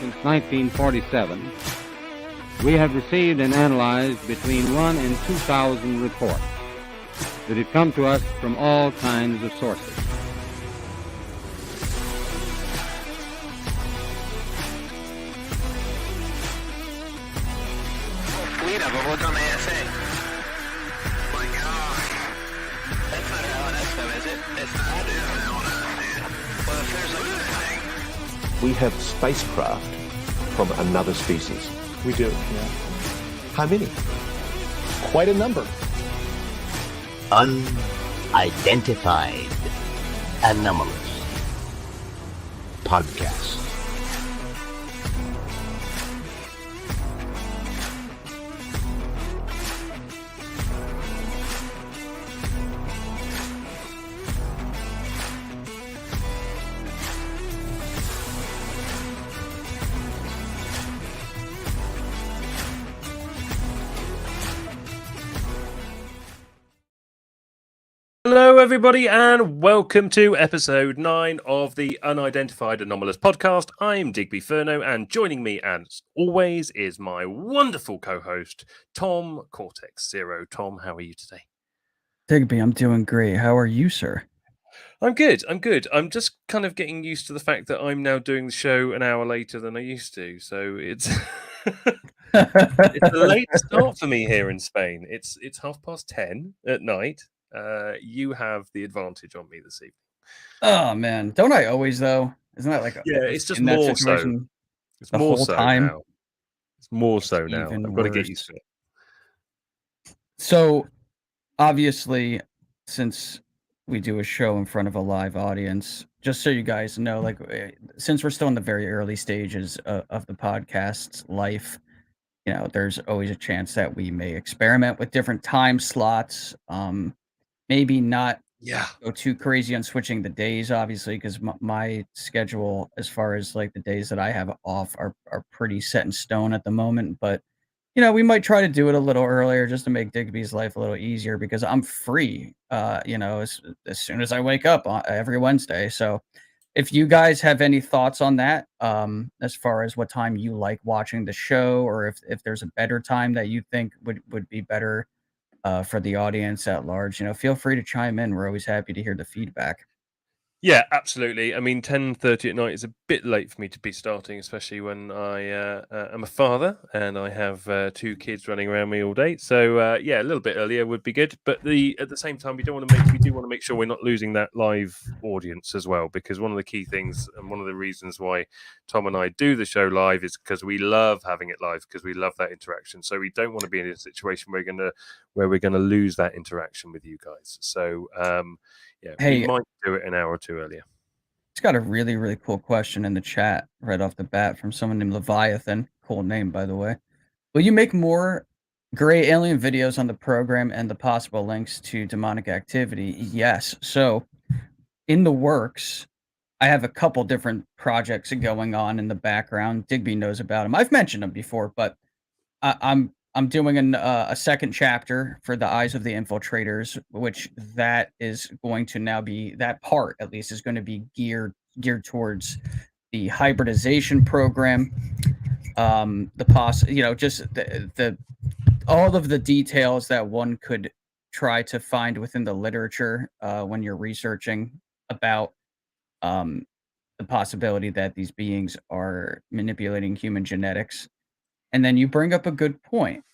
since 1947, we have received and analyzed between 1 and 2,000 reports that have come to us from all kinds of sources. Fleet of them. What's on the ASA? My God. That's not an LNS, is it? It's not. That is an LNS. Well, if there's a thing. We have spacecraft from another species. We do, yeah. How many? Quite a number. Unidentified anomalous podcast. Hello, everybody, and welcome to episode 9 of the Unidentified Anomalous podcast. I'm Digby Furno, and joining me, as always, is my wonderful co-host, Tom Cortex Zero. Tom, how are you today? Digby, I'm doing great. How are you, sir? I'm good. I'm just kind of getting used to the fact that I'm now doing the show an hour later than I used to, so it's it's a late start for me here in Spain. It's 10:30 at night. You have the advantage on me this evening. Oh man, don't I always though? Isn't that like it's just more so. It's more so now. It's more so now. I've got to get used to it. So, obviously, since we do a show in front of a live audience, just so you guys know, like since we're still in the very early stages of the podcast's life, you know, there's always a chance that we may experiment with different time slots. Maybe not go too crazy on switching the days, obviously, because my schedule, as far as like the days that I have off, are pretty set in stone at the moment. But you know, we might try to do it a little earlier just to make Digby's life a little easier because I'm free. You know, as soon as I wake up every Wednesday. So, if you guys have any thoughts on that, as far as what time you like watching the show, or if there's a better time that you think would be better. For the audience at large, you know, feel free to chime in. We're always happy to hear the feedback. Yeah, absolutely. I mean, 10:30 at night is a bit late for me to be starting, especially when I am a father and I have 2 kids running around me all day. So yeah, a little bit earlier would be good. But at the same time, we do want to make sure we're not losing that live audience as well, because one of the key things and one of the reasons why Tom and I do the show live is because we love having it live, because we love that interaction. So we don't want to be in a situation where we're gonna lose that interaction with you guys. So yeah, Hey, we might do it an hour or two earlier. it's got a really, really cool question in the chat right off the bat from someone named Leviathan. Cool name, by the way. Will you make more gray alien videos on the program and the possible links to demonic activity? Yes. So, in the works, I have a couple different projects going on in the background. Digby knows about them. I've mentioned them before, but I'm doing a second chapter for the Eyes of the Infiltrators, which that is going to now be, that part at least is going to be geared towards the hybridization program. Just the all of the details that one could try to find within the literature when you're researching about the possibility that these beings are manipulating human genetics. And then you bring up a good point.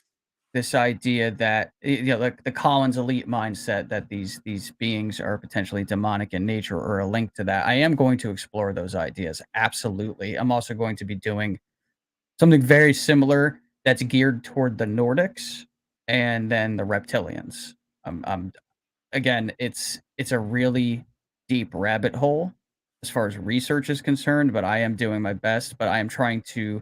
This idea that, you know, like the Collins elite mindset that these beings are potentially demonic in nature, or a link to that. I am going to explore those ideas. Absolutely. I'm also going to be doing something very similar that's geared toward the Nordics and then the reptilians. Again, it's a really deep rabbit hole as far as research is concerned, but I am doing my best. But I am trying to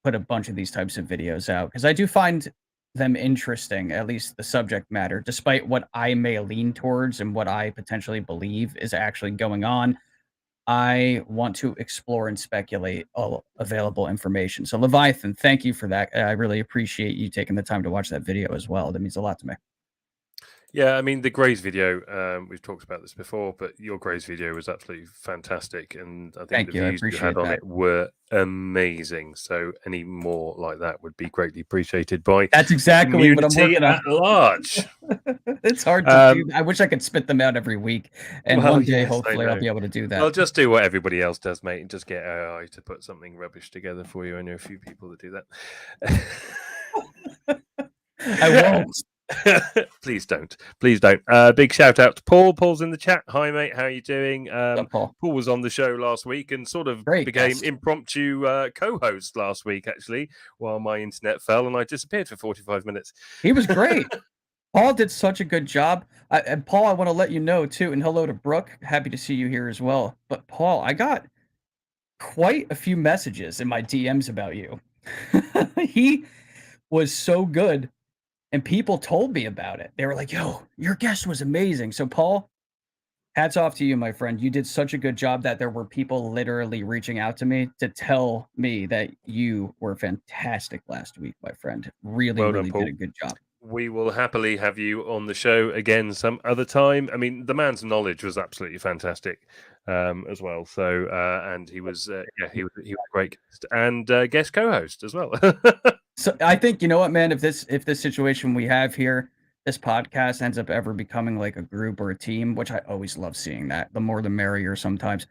put a bunch of these types of videos out because I do find them interesting, at least the subject matter, despite what I may lean towards and what I potentially believe is actually going on. I want to explore and speculate all available information. So Leviathan, thank you for that. I really appreciate you taking the time to watch that video as well. That means a lot to me. Yeah, I mean the Grays video. We've talked about this before, but your Grays video was absolutely fantastic, and I think Thank the you. I views you appreciate had on that. it were amazing. So any more like that would be greatly appreciated by That's exactly what I'm community working on. at large. It's hard to do. I wish I could spit them out every week, and Well, one day, yes, I hopefully, I'll know. be able to do that. Well, just do what everybody else does, mate, and just get AI to put something rubbish together for you. I know a few people that do that. I won't. Please don't. Big shout out to Paul. Paul's in the chat. Hi, mate. How are you doing? Paul. Paul was on the show last week and sort of Great became guest. impromptu co-host last week, actually, while my internet fell and I disappeared for 45 minutes. He was great. Paul did such a good job. And Paul, I want to let you know too, and hello to Brooke. Happy to see you here as well. But Paul, I got quite a few messages in my DMs about you. He was so good. And people told me about it. They were like, yo, your guest was amazing. So, Paul, hats off to you, my friend. You did such a good job that there were people literally reaching out to me to tell me that you were fantastic last week, my friend. Really, Well done, really Paul. did a good job. We will happily have you on the show again some other time. I mean, the man's knowledge was absolutely fantastic as well. So, and he was a great guest and guest co-host as well. So I think, you know what, man, if this situation we have here, this podcast ends up ever becoming like a group or a team, which I always love seeing that. The more the merrier sometimes.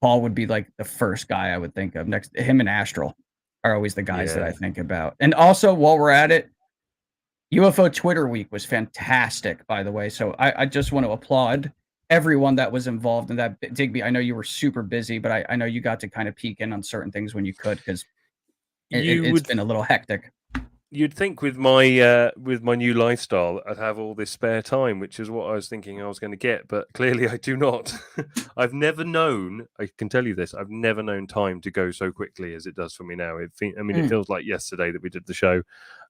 Paul would be like the first guy I would think of. Next, him and Astral are always the guys that I think about. And also, while we're at it, UFO Twitter Week was fantastic, by the way. So I just want to applaud everyone that was involved in that. Digby, I know you were super busy, but I know you got to kind of peek in on certain things when you could, because it's been a little hectic. You'd think with my new lifestyle, I'd have all this spare time, which is what I was thinking I was going to get, but clearly I do not. I've never known. I can tell you this: I've never known time to go so quickly as it does for me now. It feels like yesterday that we did the show,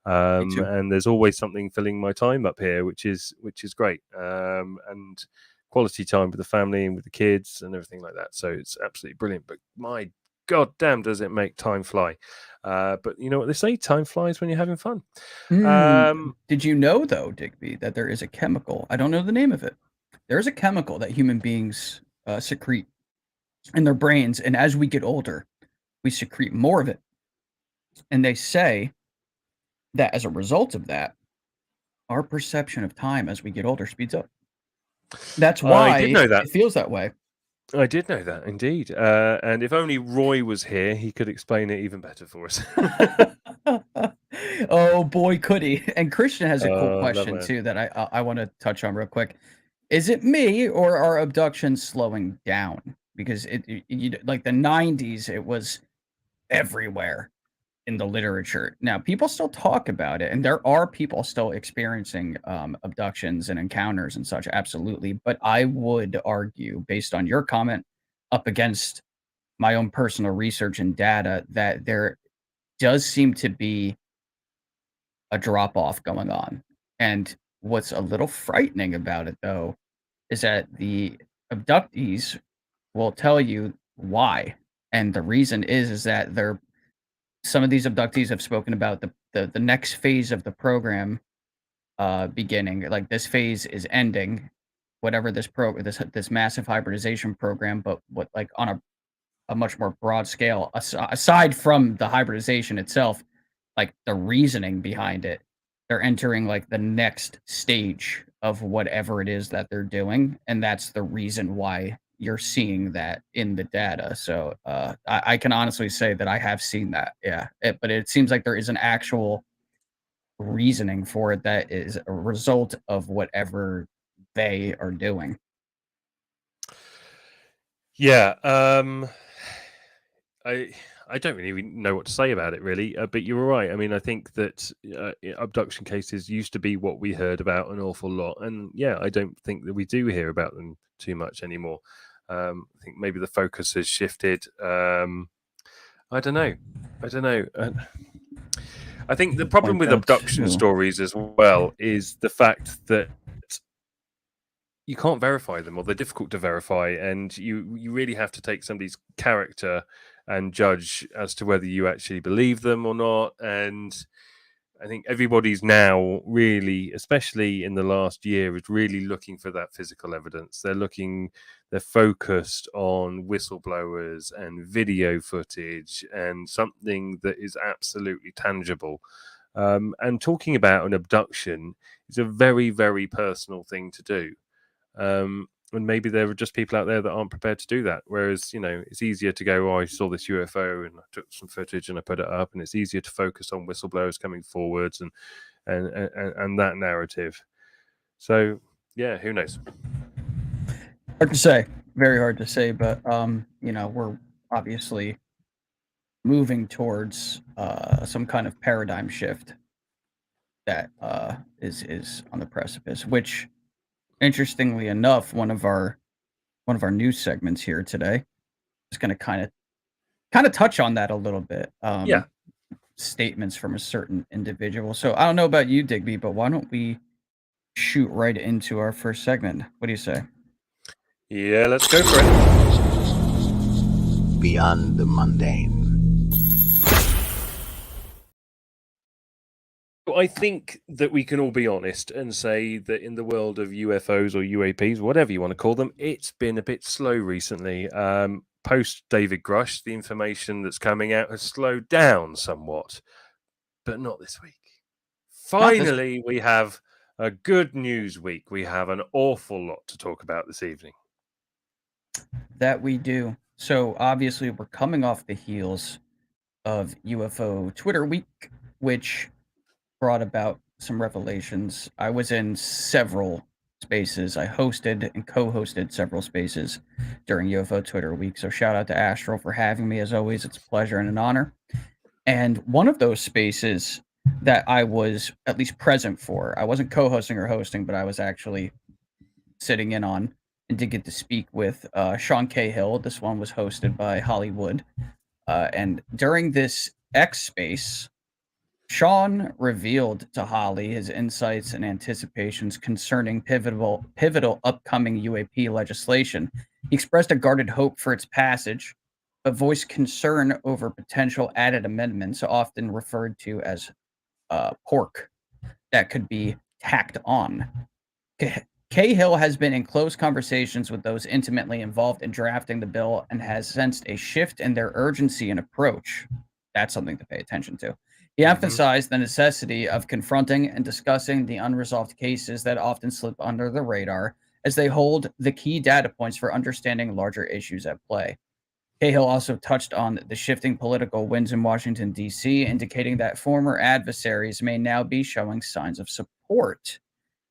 and there's always something filling my time up here, which is great, and quality time with the family and with the kids and everything like that. So it's absolutely brilliant. But my God damn, does it make time fly? But you know what they say, time flies when you're having fun. Did you know, though, Digby, that there is a chemical, I don't know the name of it, there's a chemical that human beings secrete in their brains, and as we get older, we secrete more of it. And they say that as a result of that, our perception of time as we get older speeds up. That's why I did know that. It feels that way. I did know that, indeed. And if only Roy was here, he could explain it even better for us. Oh boy, could he? And Christian has a cool question that. too that I want to touch on real quick. Is it me, or are abductions slowing down? Because like the 90s, it was everywhere in the literature. Now people still talk about it, and there are people still experiencing abductions and encounters and such, absolutely. But I would argue, based on your comment up against my own personal research and data, that there does seem to be a drop off going on. And what's a little frightening about it, though, is that the abductees will tell you why. And the reason is that some of these abductees have spoken about the next phase of the program beginning. Like, this phase is ending, whatever this massive hybridization program, but what, like, on a much more broad scale, aside from the hybridization itself, like the reasoning behind it, they're entering like the next stage of whatever it is that they're doing, and that's the reason why you're seeing that in the data. So I can honestly say that I have seen that, but it seems like there is an actual reasoning for it that is a result of whatever they are doing. Yeah, I don't really know what to say about it, really. But you're right. I mean, I think that abduction cases used to be what we heard about an awful lot, and yeah, I don't think that we do hear about them too much anymore. I think maybe the focus has shifted. I don't know. I think the problem with abduction stories as well is the fact that you can't verify them, or they're difficult to verify, and you really have to take somebody's character and judge as to whether you actually believe them or not. And I think everybody's now really, especially in the last year, is really looking for that physical evidence. They're focused on whistleblowers and video footage and something that is absolutely tangible. And talking about an abduction is a very, very personal thing to do. And maybe there are just people out there that aren't prepared to do that. Whereas, it's easier to go, oh, I saw this UFO and I took some footage and I put it up, and it's easier to focus on whistleblowers coming forwards and that narrative. So, yeah, who knows? Hard to say, very hard to say, but we're obviously moving towards some kind of paradigm shift that is on the precipice. Which, interestingly enough, one of our news segments here today is going to kind of touch on that a little bit. Yeah. Statements from a certain individual. So I don't know about you, Digby, but why don't we shoot right into our first segment? What do you say? Yeah, let's go for it. Beyond the mundane. I think that we can all be honest and say that in the world of UFOs or UAPs, whatever you want to call them, it's been a bit slow recently. Post David Grush, the information that's coming out has slowed down somewhat, but not this week. Finally, we have a good news week. We have an awful lot to talk about this evening. That we do. So obviously we're coming off the heels of UFO Twitter week, which brought about some revelations. I was in several spaces. I hosted and co-hosted several spaces during UFO Twitter week. So shout out to Astral for having me. As always, it's a pleasure and an honor. And one of those spaces that I was at least present for, I wasn't co-hosting or hosting, but I was actually sitting in on and did get to speak with Sean Cahill. This one was hosted by Hollywood. And during this X space, Sean revealed to Holly his insights and anticipations concerning pivotal upcoming UAP legislation. He expressed a guarded hope for its passage, but voiced concern over potential added amendments, often referred to as pork, that could be tacked on. Cahill has been in close conversations with those intimately involved in drafting the bill and has sensed a shift in their urgency and approach. That's something to pay attention to. He emphasized the necessity of confronting and discussing the unresolved cases that often slip under the radar, as they hold the key data points for understanding larger issues at play. Cahill also touched on the shifting political winds in Washington, D.C., indicating that former adversaries may now be showing signs of support.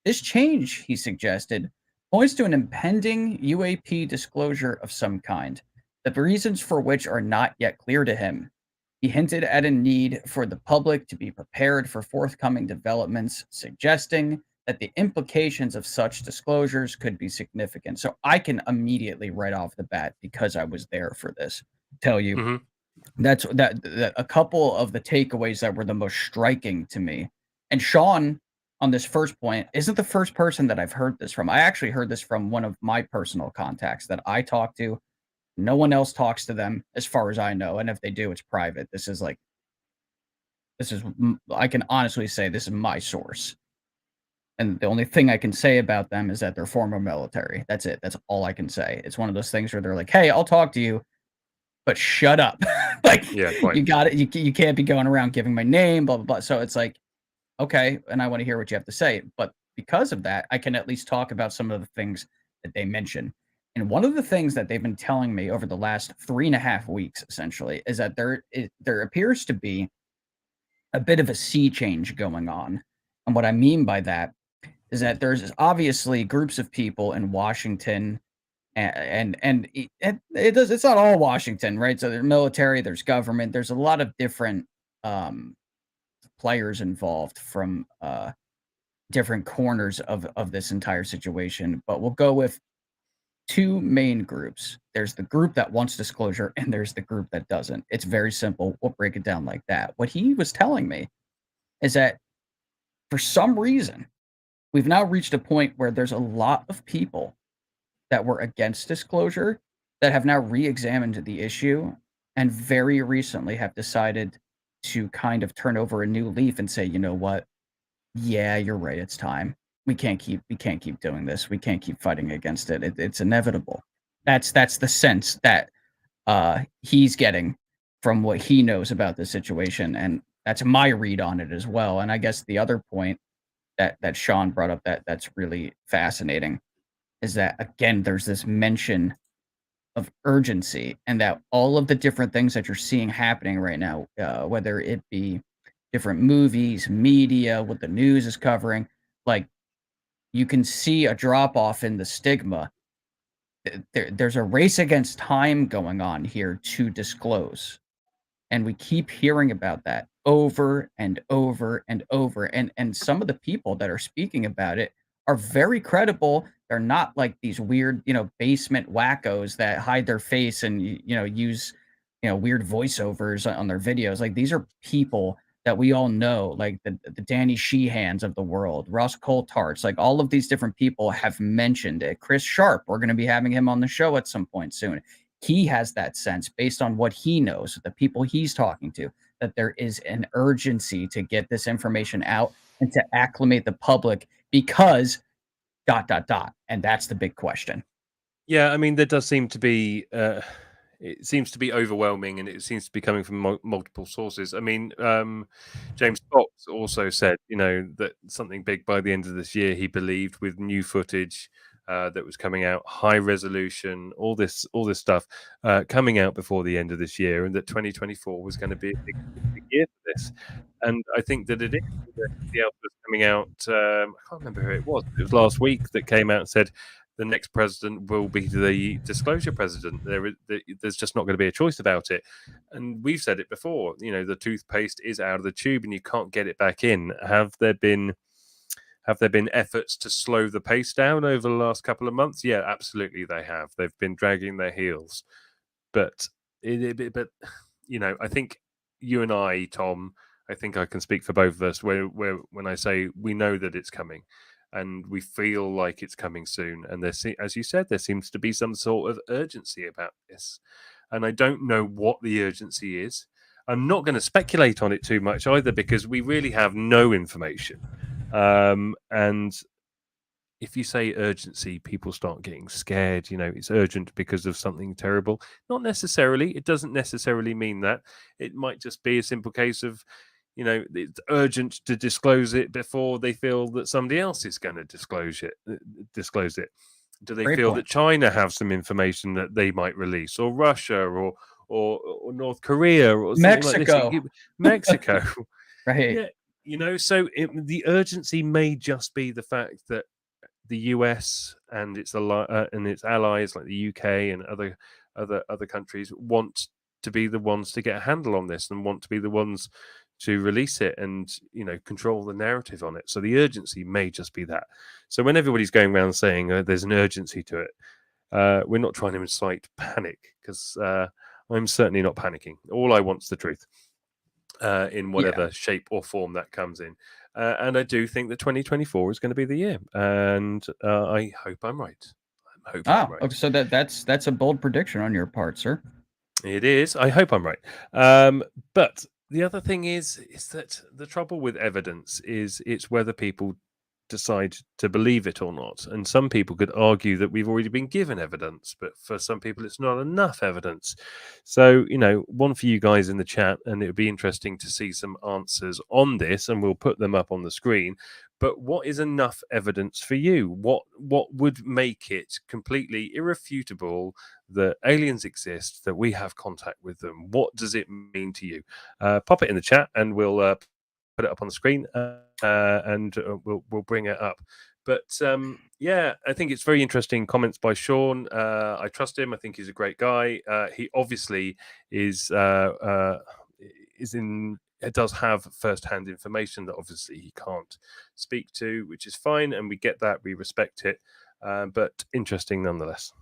This change, he suggested, points to an impending UAP disclosure of some kind, the reasons for which are not yet clear to him. He hinted at a need for the public to be prepared for forthcoming developments, suggesting that the implications of such disclosures could be significant. So I can immediately, right off the bat, because I was there for this, tell you that a couple of the takeaways that were the most striking to me. And Sean, on this first point, isn't the first person that I've heard this from. I actually heard this from one of my personal contacts that I talk to. No one else talks to them, as far as I know. And if they do, it's private. I can honestly say this is my source. And the only thing I can say about them is that they're former military. That's it. That's all I can say. It's one of those things where they're like, hey, I'll talk to you, but shut up. You got it. You can't be going around giving my name, blah, blah, blah. So it's like, okay, and I want to hear what you have to say. But because of that, I can at least talk about some of the things that they mention. And one of the things that they've been telling me over the last 3.5 weeks, essentially, is that there appears to be a bit of a sea change going on. And what I mean by that is that there's obviously groups of people in Washington, and it's not all Washington, right? So there's military, there's government, there's a lot of different players involved from different corners of this entire situation. But we'll go with two main groups. There's the group that wants disclosure and there's the group that doesn't. It's very simple. We'll break it down like that. What he was telling me is that for some reason, we've now reached a point where there's a lot of people that were against disclosure that have now re-examined the issue and very recently have decided to kind of turn over a new leaf and say, you know what? Yeah, you're right. It's time. We can't keep doing this. We can't keep fighting against it. It's inevitable. That's the sense that he's getting from what he knows about the situation, and that's my read on it as well. And I guess the other point that Sean brought up that's really fascinating is that, again, there's this mention of urgency, and that all of the different things that you're seeing happening right now, whether it be different movies, media, what the news is covering, like, you can see a drop off in the stigma. There's a race against time going on here to disclose. And we keep hearing about that over and over and over. And some of the people that are speaking about it are very credible. They're not like these weird, basement wackos that hide their face and use weird voiceovers on their videos. Like, these are people that we all know, like the Danny Sheehans of the world, Ross Coultharts, like all of these different people have mentioned it. Chris Sharp, we're going to be having him on the show at some point soon. He has that sense based on what he knows, the people he's talking to, that there is an urgency to get this information out and to acclimate the public because ... And that's the big question. Yeah, I mean, there does seem to be it seems to be overwhelming, and it seems to be coming from multiple sources. I mean, James Fox also said, that something big by the end of this year, he believed, with new footage that was coming out, high resolution, all this stuff coming out before the end of this year, and that 2024 was going to be a big year for this. And I think that it is. The Alpha was coming out. I can't remember who it was. It was last week that came out and said the next president will be the disclosure president. There's just not going to be a choice about it. And we've said it before. The toothpaste is out of the tube, and you can't get it back in. Have there been efforts to slow the pace down over the last couple of months? Yeah, absolutely they have. They've been dragging their heels. But I think you and I, Tom, I think I can speak for both of us when I say we know that it's coming, and we feel like it's coming soon. And as you said, there seems to be some sort of urgency about this. And I don't know what the urgency is. I'm not going to speculate on it too much either, because we really have no information. And if you say urgency, people start getting scared. It's urgent because of something terrible. Not necessarily. It doesn't necessarily mean that. It might just be a simple case of, it's urgent to disclose it before they feel that somebody else is going to disclose it. Do they feel that China have some information that they might release, or Russia, or North Korea, or Mexico? Like this? Mexico, Right? Yeah. So the urgency may just be the fact that the US and its allies like the UK and other countries want to be the ones to get a handle on this, and want to be the ones to release it and control the narrative on it. So the urgency may just be that. So when everybody's going around saying there's an urgency to it, we're not trying to incite panic, because I'm certainly not panicking. All I want's the truth, in whatever shape or form that comes in. And I do think that 2024 is going to be the year, and I hope I'm right. I'm right. Okay, so that's a bold prediction on your part, sir. It is. I hope I'm right. But the other thing is that the trouble with evidence is it's whether people decide to believe it or not. And some people could argue that we've already been given evidence, but for some people it's not enough evidence. So, one for you guys in the chat, and it would be interesting to see some answers on this, and we'll put them up on the screen. But what is enough evidence for you? What would make it completely irrefutable that aliens exist, that we have contact with them? What does it mean to you? Pop it in the chat, and we'll put it up on the screen, and we'll bring it up. But I think it's very interesting comments by Sean. I trust him. I think he's a great guy. He obviously does have first-hand information that obviously he can't speak to, which is fine, and we get that. We respect it, but interesting nonetheless.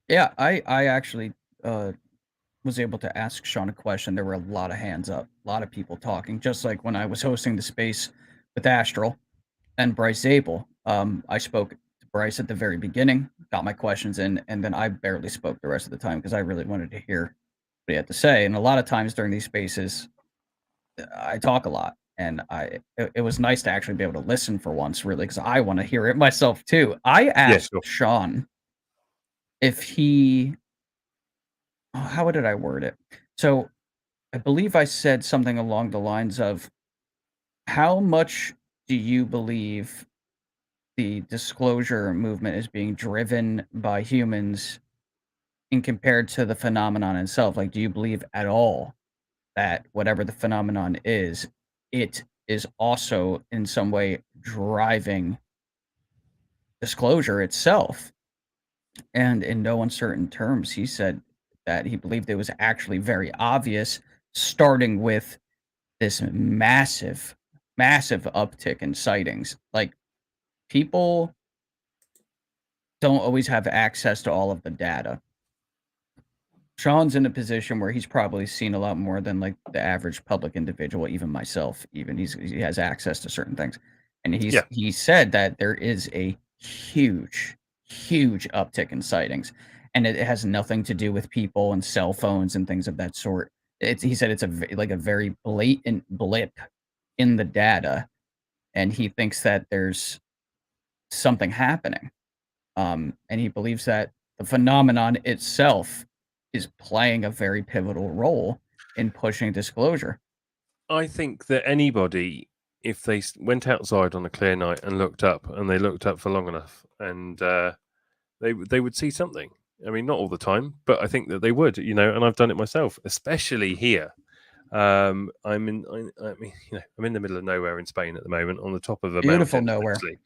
Yeah, I actually was able to ask Sean a question. There were a lot of hands up, a lot of people talking, just like when I was hosting the space with Astral and Bryce Zabel. I spoke to Bryce at the very beginning, got my questions in, and then I barely spoke the rest of the time because I really wanted to hear what he had to say. And a lot of times during these spaces, I talk a lot, and it was nice to actually be able to listen for once, really, because I want to hear it myself too. I Yeah, asked sure. Sean if he, how did I word it? So I believe I said something along the lines of, how much do you believe the disclosure movement is being driven by humans in compared to the phenomenon itself? Like, do you believe at all that whatever the phenomenon is, it is also in some way driving disclosure itself? And in no uncertain terms, he said that he believed it was actually very obvious, starting with this massive, massive uptick in sightings. Like, people don't always have access to all of the data. Sean's in a position where he's probably seen a lot more than like the average public individual, even myself. Even he has access to certain things, and Yeah. he said that there is a huge, huge uptick in sightings, and it has nothing to do with people and cell phones and things of that sort. He said it's like a very blatant blip in the data, and he thinks that there's something happening. And he believes that the phenomenon itself is playing a very pivotal role in pushing disclosure. I think that anybody, if they went outside on a clear night and looked up, and they looked up for long enough, and they would see something. I mean, not all the time, but I think that they would, and I've done it myself, especially here. I'm in the middle of nowhere in Spain at the moment, on the top of a Beautiful mountain. nowhere. Actually.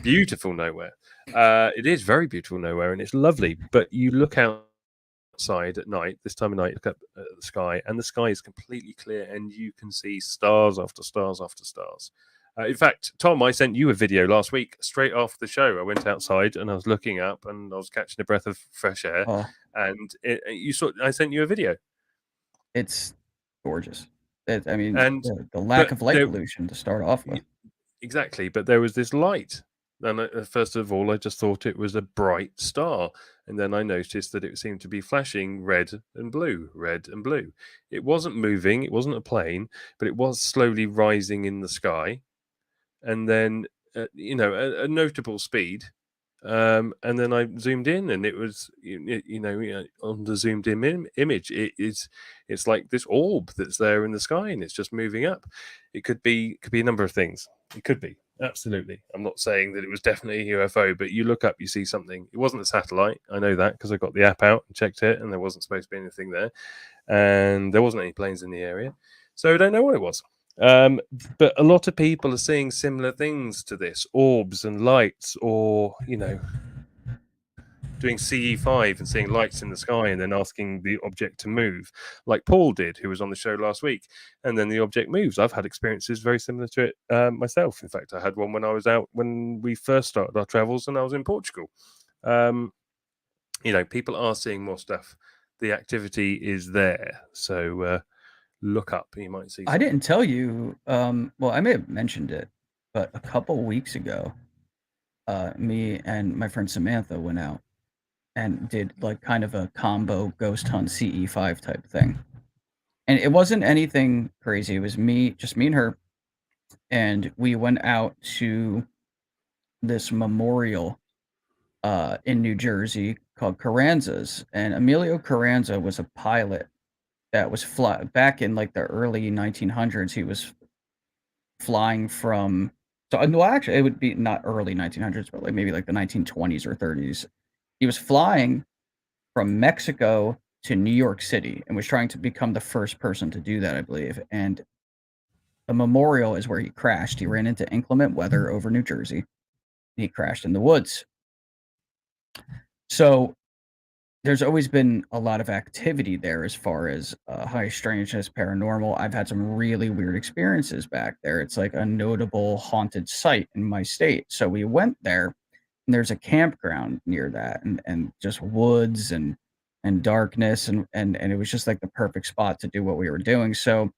Beautiful nowhere. It is very beautiful nowhere, and it's lovely. But you look outside at night, this time of night, look up at the sky, and the sky is completely clear, and you can see stars after stars after stars. In fact, Tom, I sent you a video last week straight after the show. I went outside and I was looking up, and I was catching a breath of fresh air, and I sent you a video. It's gorgeous. I mean, And the lack of light pollution to start off with. Exactly, but there was this light. And first of all, I just thought it was a bright star. And then I noticed that it seemed to be flashing red and blue, red and blue. It wasn't moving, it wasn't a plane, but it was slowly rising in the sky. And then, a notable speed. And then I zoomed in, and it was, on the zoomed in image, it's like this orb that's there in the sky, and it's just moving up. It could be a number of things. It could be, absolutely. I'm not saying that it was definitely a UFO, but you look up, you see something. It wasn't a satellite. I know that because I got the app out and checked it, and there wasn't supposed to be anything there, and there wasn't any planes in the area, so I don't know what it was. But a lot of people are seeing similar things to this, orbs and lights, or doing CE5 and seeing lights in the sky and then asking the object to move, like Paul did, who was on the show last week, and then the object moves. I've had experiences very similar to it myself. In fact, I had one when I was out when we first started our travels, and I was in Portugal. People are seeing more stuff. The activity is there, so look up. You might see something. I didn't tell you. Well, I may have mentioned it, but a couple weeks ago, me and my friend Samantha went out and did like kind of a combo ghost hunt CE5 type thing. And it wasn't anything crazy. It was just me and her. And we went out to this memorial in New Jersey called Carranza's. And Emilio Carranza was a pilot that was back in like the early 1900s. He was flying from, actually it would be not early 1900s, but like maybe like the 1920s or 30s. He was flying from Mexico to New York City and was trying to become the first person to do that, I believe. And the memorial is where he crashed. He ran into inclement weather over New Jersey. He crashed in the woods. So there's always been a lot of activity there as far as high strangeness, paranormal. I've had some really weird experiences back there. It's like a notable haunted site in my state. So we went there, and there's a campground near that, and just woods and darkness, and it was just like the perfect spot to do what we were doing. So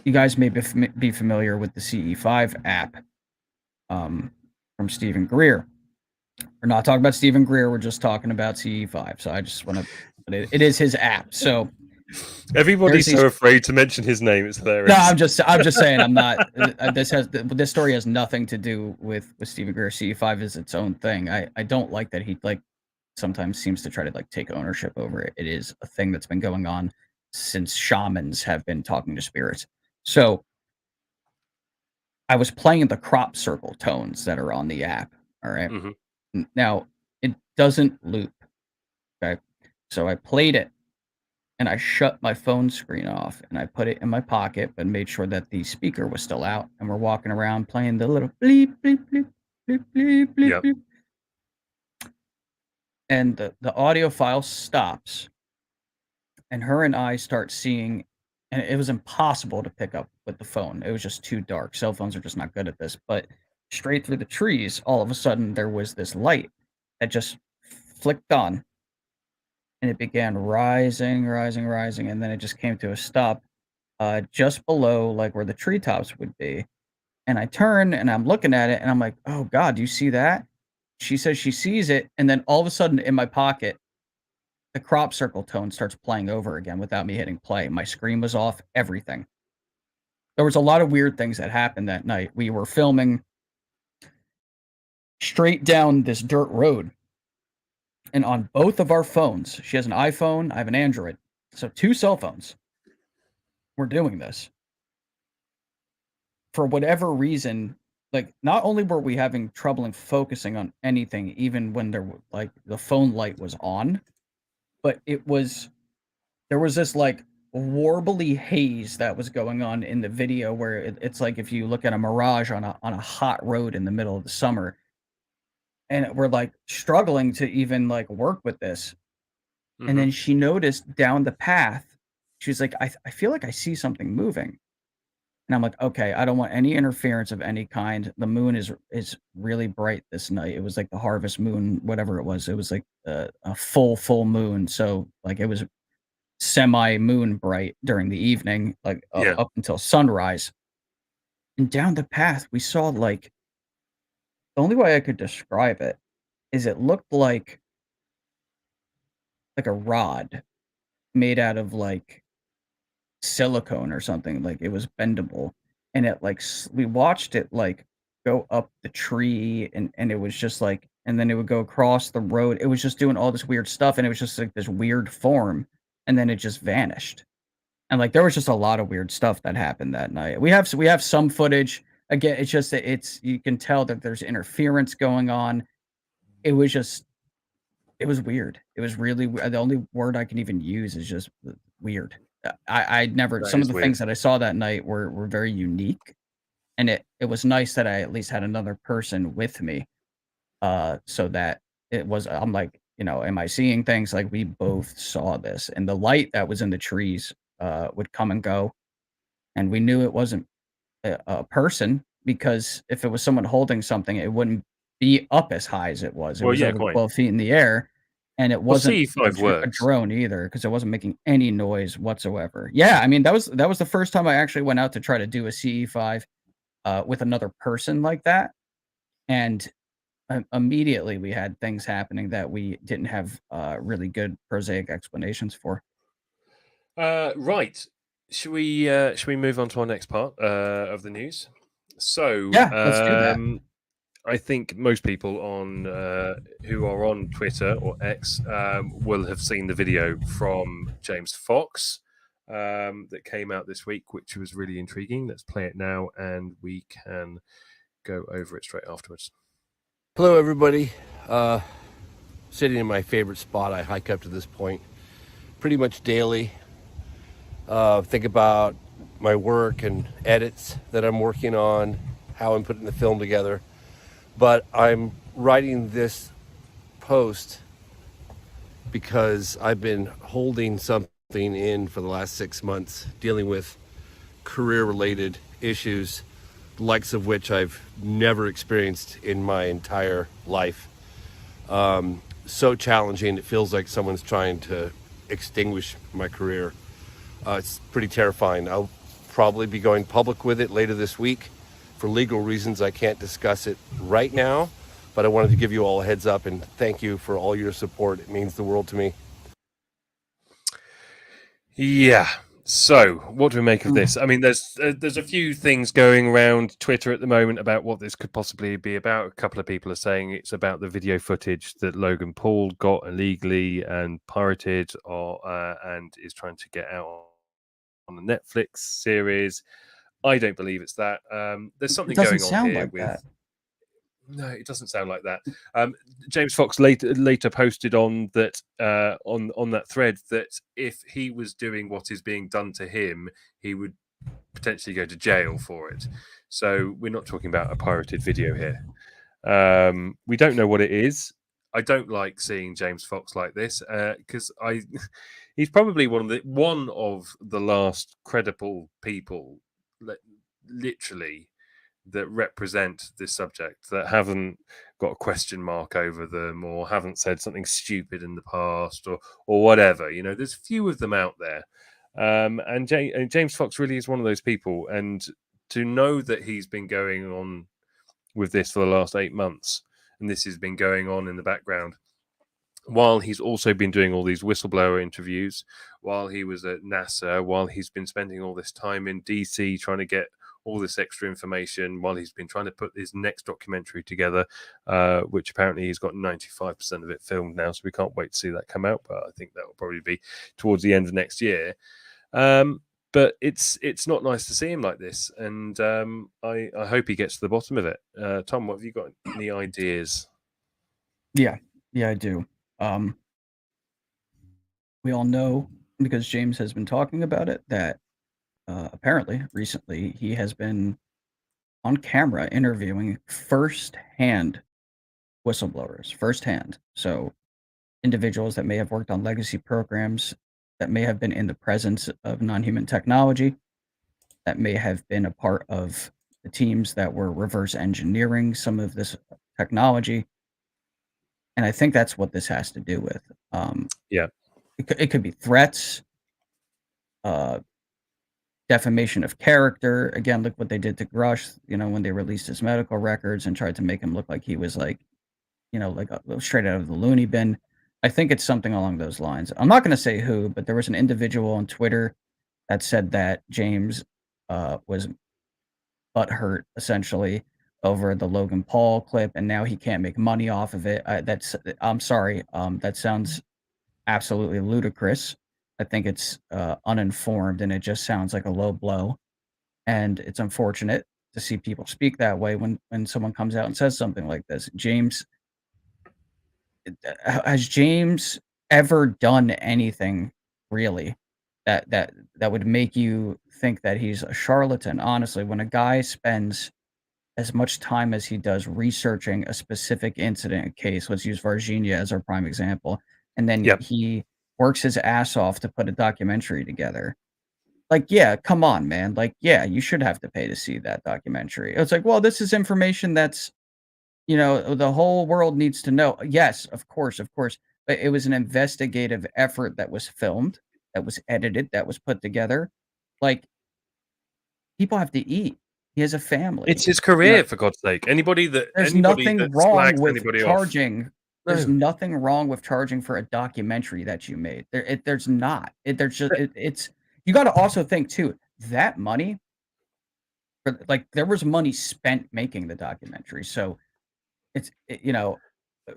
you guys may be familiar with the CE5 app from Stephen Greer. We're not talking about Stephen Greer. We're just talking about CE5. So I just want to, it is his app. So Everybody's There's so these- afraid to mention his name. It's hilarious. No, I'm just saying I'm not. This story has nothing to do with Stephen Greer. CE5 is its own thing. I don't like that he sometimes seems to try to take ownership over it. It is a thing that's been going on since shamans have been talking to spirits. So I was playing the crop circle tones that are on the app. All right. Mm-hmm. Now it doesn't loop. Okay. So I played it and I shut my phone screen off and I put it in my pocket, but made sure that the speaker was still out. And we're walking around playing the little bleep, bleep, bleep, bleep, bleep, bleep, Yep. bleep. And the audio file stops. And her and I start seeing, and it was impossible to pick up with the phone. It was just too dark. Cell phones are just not good at this. But straight through the trees, all of a sudden, there was this light that just flicked on. And it began rising, rising, rising. And then it just came to a stop just below where the treetops would be. And I turn and I'm looking at it and I'm like, oh God, do you see that? She says she sees it. And then all of a sudden in my pocket, the crop circle tone starts playing over again without me hitting play. My screen was off, everything. There was a lot of weird things that happened that night. We were filming straight down this dirt road. And on both of our phones, she has an iPhone, I have an Android. So 2 cell phones. We're doing this. For whatever reason, not only were we having trouble in focusing on anything, even when the phone light was on, but there was this warbly haze that was going on in the video where it's like if you look at a mirage on a hot road in the middle of the summer, and we're struggling to even work with this. Mm-hmm. And then she noticed down the path, she was like, I feel like I see something moving. And I'm like, okay, I don't want any interference of any kind. The moon is really bright this night. It was like the harvest moon, whatever it was. It was like a full moon. So it was semi-moon bright during the evening, up until sunrise. And down the path, we saw the only way I could describe it is it looked like a rod made out of silicone or something. It was bendable, and it we watched it go up the tree, and it was just and then it would go across the road. It was just doing all this weird stuff, and it was just this weird form, and then it just vanished. And there was just a lot of weird stuff that happened that night. We have some footage. Again, it's just that you can tell that there's interference going on. It was weird. It was really, the only word I can even use is just weird. I'd never, some of the things that I saw that night were very unique. And it was nice that I at least had another person with me. So that it was, I'm am I seeing things? We both saw this, and the light that was in the trees would come and go. And we knew it wasn't a person, because if it was someone holding something, it wouldn't be up as high as it was. It was over 12 feet in the air, and it wasn't a drone either, because it wasn't making any noise whatsoever. Yeah, I mean, that was the first time I actually went out to try to do a CE5 with another person like that, and immediately we had things happening that we didn't have really good prosaic explanations for. Right. Should we move on to our next part of the news? So yeah, let's do that. I think most people on who are on Twitter or X will have seen the video from James Fox that came out this week, which was really intriguing. Let's play it now, and we can go over it straight afterwards. Hello, everybody. Sitting in my favorite spot. I hike up to this point pretty much daily. Think about my work and edits that I'm working on, how I'm putting the film together. But I'm writing this post because I've been holding something in for the last 6 months, dealing with career-related issues, the likes of which I've never experienced in my entire life. So challenging, it feels like someone's trying to extinguish my career. It's pretty terrifying. I'll probably be going public with it later this week. For legal reasons, I can't discuss it right now, but I wanted to give you all a heads up and thank you for all your support. It means the world to me. Yeah. So, what do we make of this? I mean, there's a few things going around Twitter at the moment about what this could possibly be about. A couple of people are saying it's about the video footage that Logan Paul got illegally and pirated, and is trying to get out on the Netflix series. I don't believe it's that. There's something doesn't going on sound here like with. that. No, it doesn't sound like that. James Fox later posted on that on that thread that if he was doing what is being done to him, he would potentially go to jail for it. So we're not talking about a pirated video here. We don't know what it is. I don't like seeing James Fox like this because he's probably one of the last credible people, literally, that represent this subject, that haven't got a question mark over them or haven't said something stupid in the past or whatever. You know, there's few of them out there. And James Fox really is one of those people. And to know that he's been going on with this for the last 8 months, and this has been going on in the background, while he's also been doing all these whistleblower interviews, while he was at NASA, while he's been spending all this time in DC trying to get all this extra information, while he's been trying to put his next documentary together, which apparently he's got 95% of it filmed now, so we can't wait to see that come out, but I think that will probably be towards the end of next year. But it's not nice to see him like this, and I hope he gets to the bottom of it. Tom, what have you got? Any ideas? Yeah, I do. We all know, because James has been talking about it, that apparently recently he has been on camera interviewing firsthand whistleblowers, firsthand. So individuals that may have worked on legacy programs, that may have been in the presence of non-human technology, that may have been a part of the teams that were reverse engineering some of this technology. And I think that's what this has to do with. Yeah. It could be threats, defamation of character. Again, look what they did to Grush, when they released his medical records and tried to make him look like he was like straight out of the loony bin. I think it's something along those lines. I'm not going to say who, but there was an individual on Twitter that said that James was butthurt, essentially, over the Logan Paul clip, and now he can't make money off of it. I'm sorry. That sounds absolutely ludicrous. I think it's uninformed, and it just sounds like a low blow. And it's unfortunate to see people speak that way when someone comes out and says something like this. Has James ever done anything really that would make you think that he's a charlatan? Honestly, when a guy spends as much time as he does researching a specific incident case, let's use Virginia as our prime example, and then he works his ass off to put a documentary together. Like, yeah, come on, man. Like, yeah, you should have to pay to see that documentary. It's like, well, this is information that's, the whole world needs to know. Yes, of course. But it was an investigative effort that was filmed, that was edited, that was put together. Like, people have to eat. He has a family. It's his career, for God's sake. There's nothing wrong with charging. No. There's nothing wrong with charging for a documentary that you made. There's not. It's you got to also think too, that money, there was money spent making the documentary. So it's,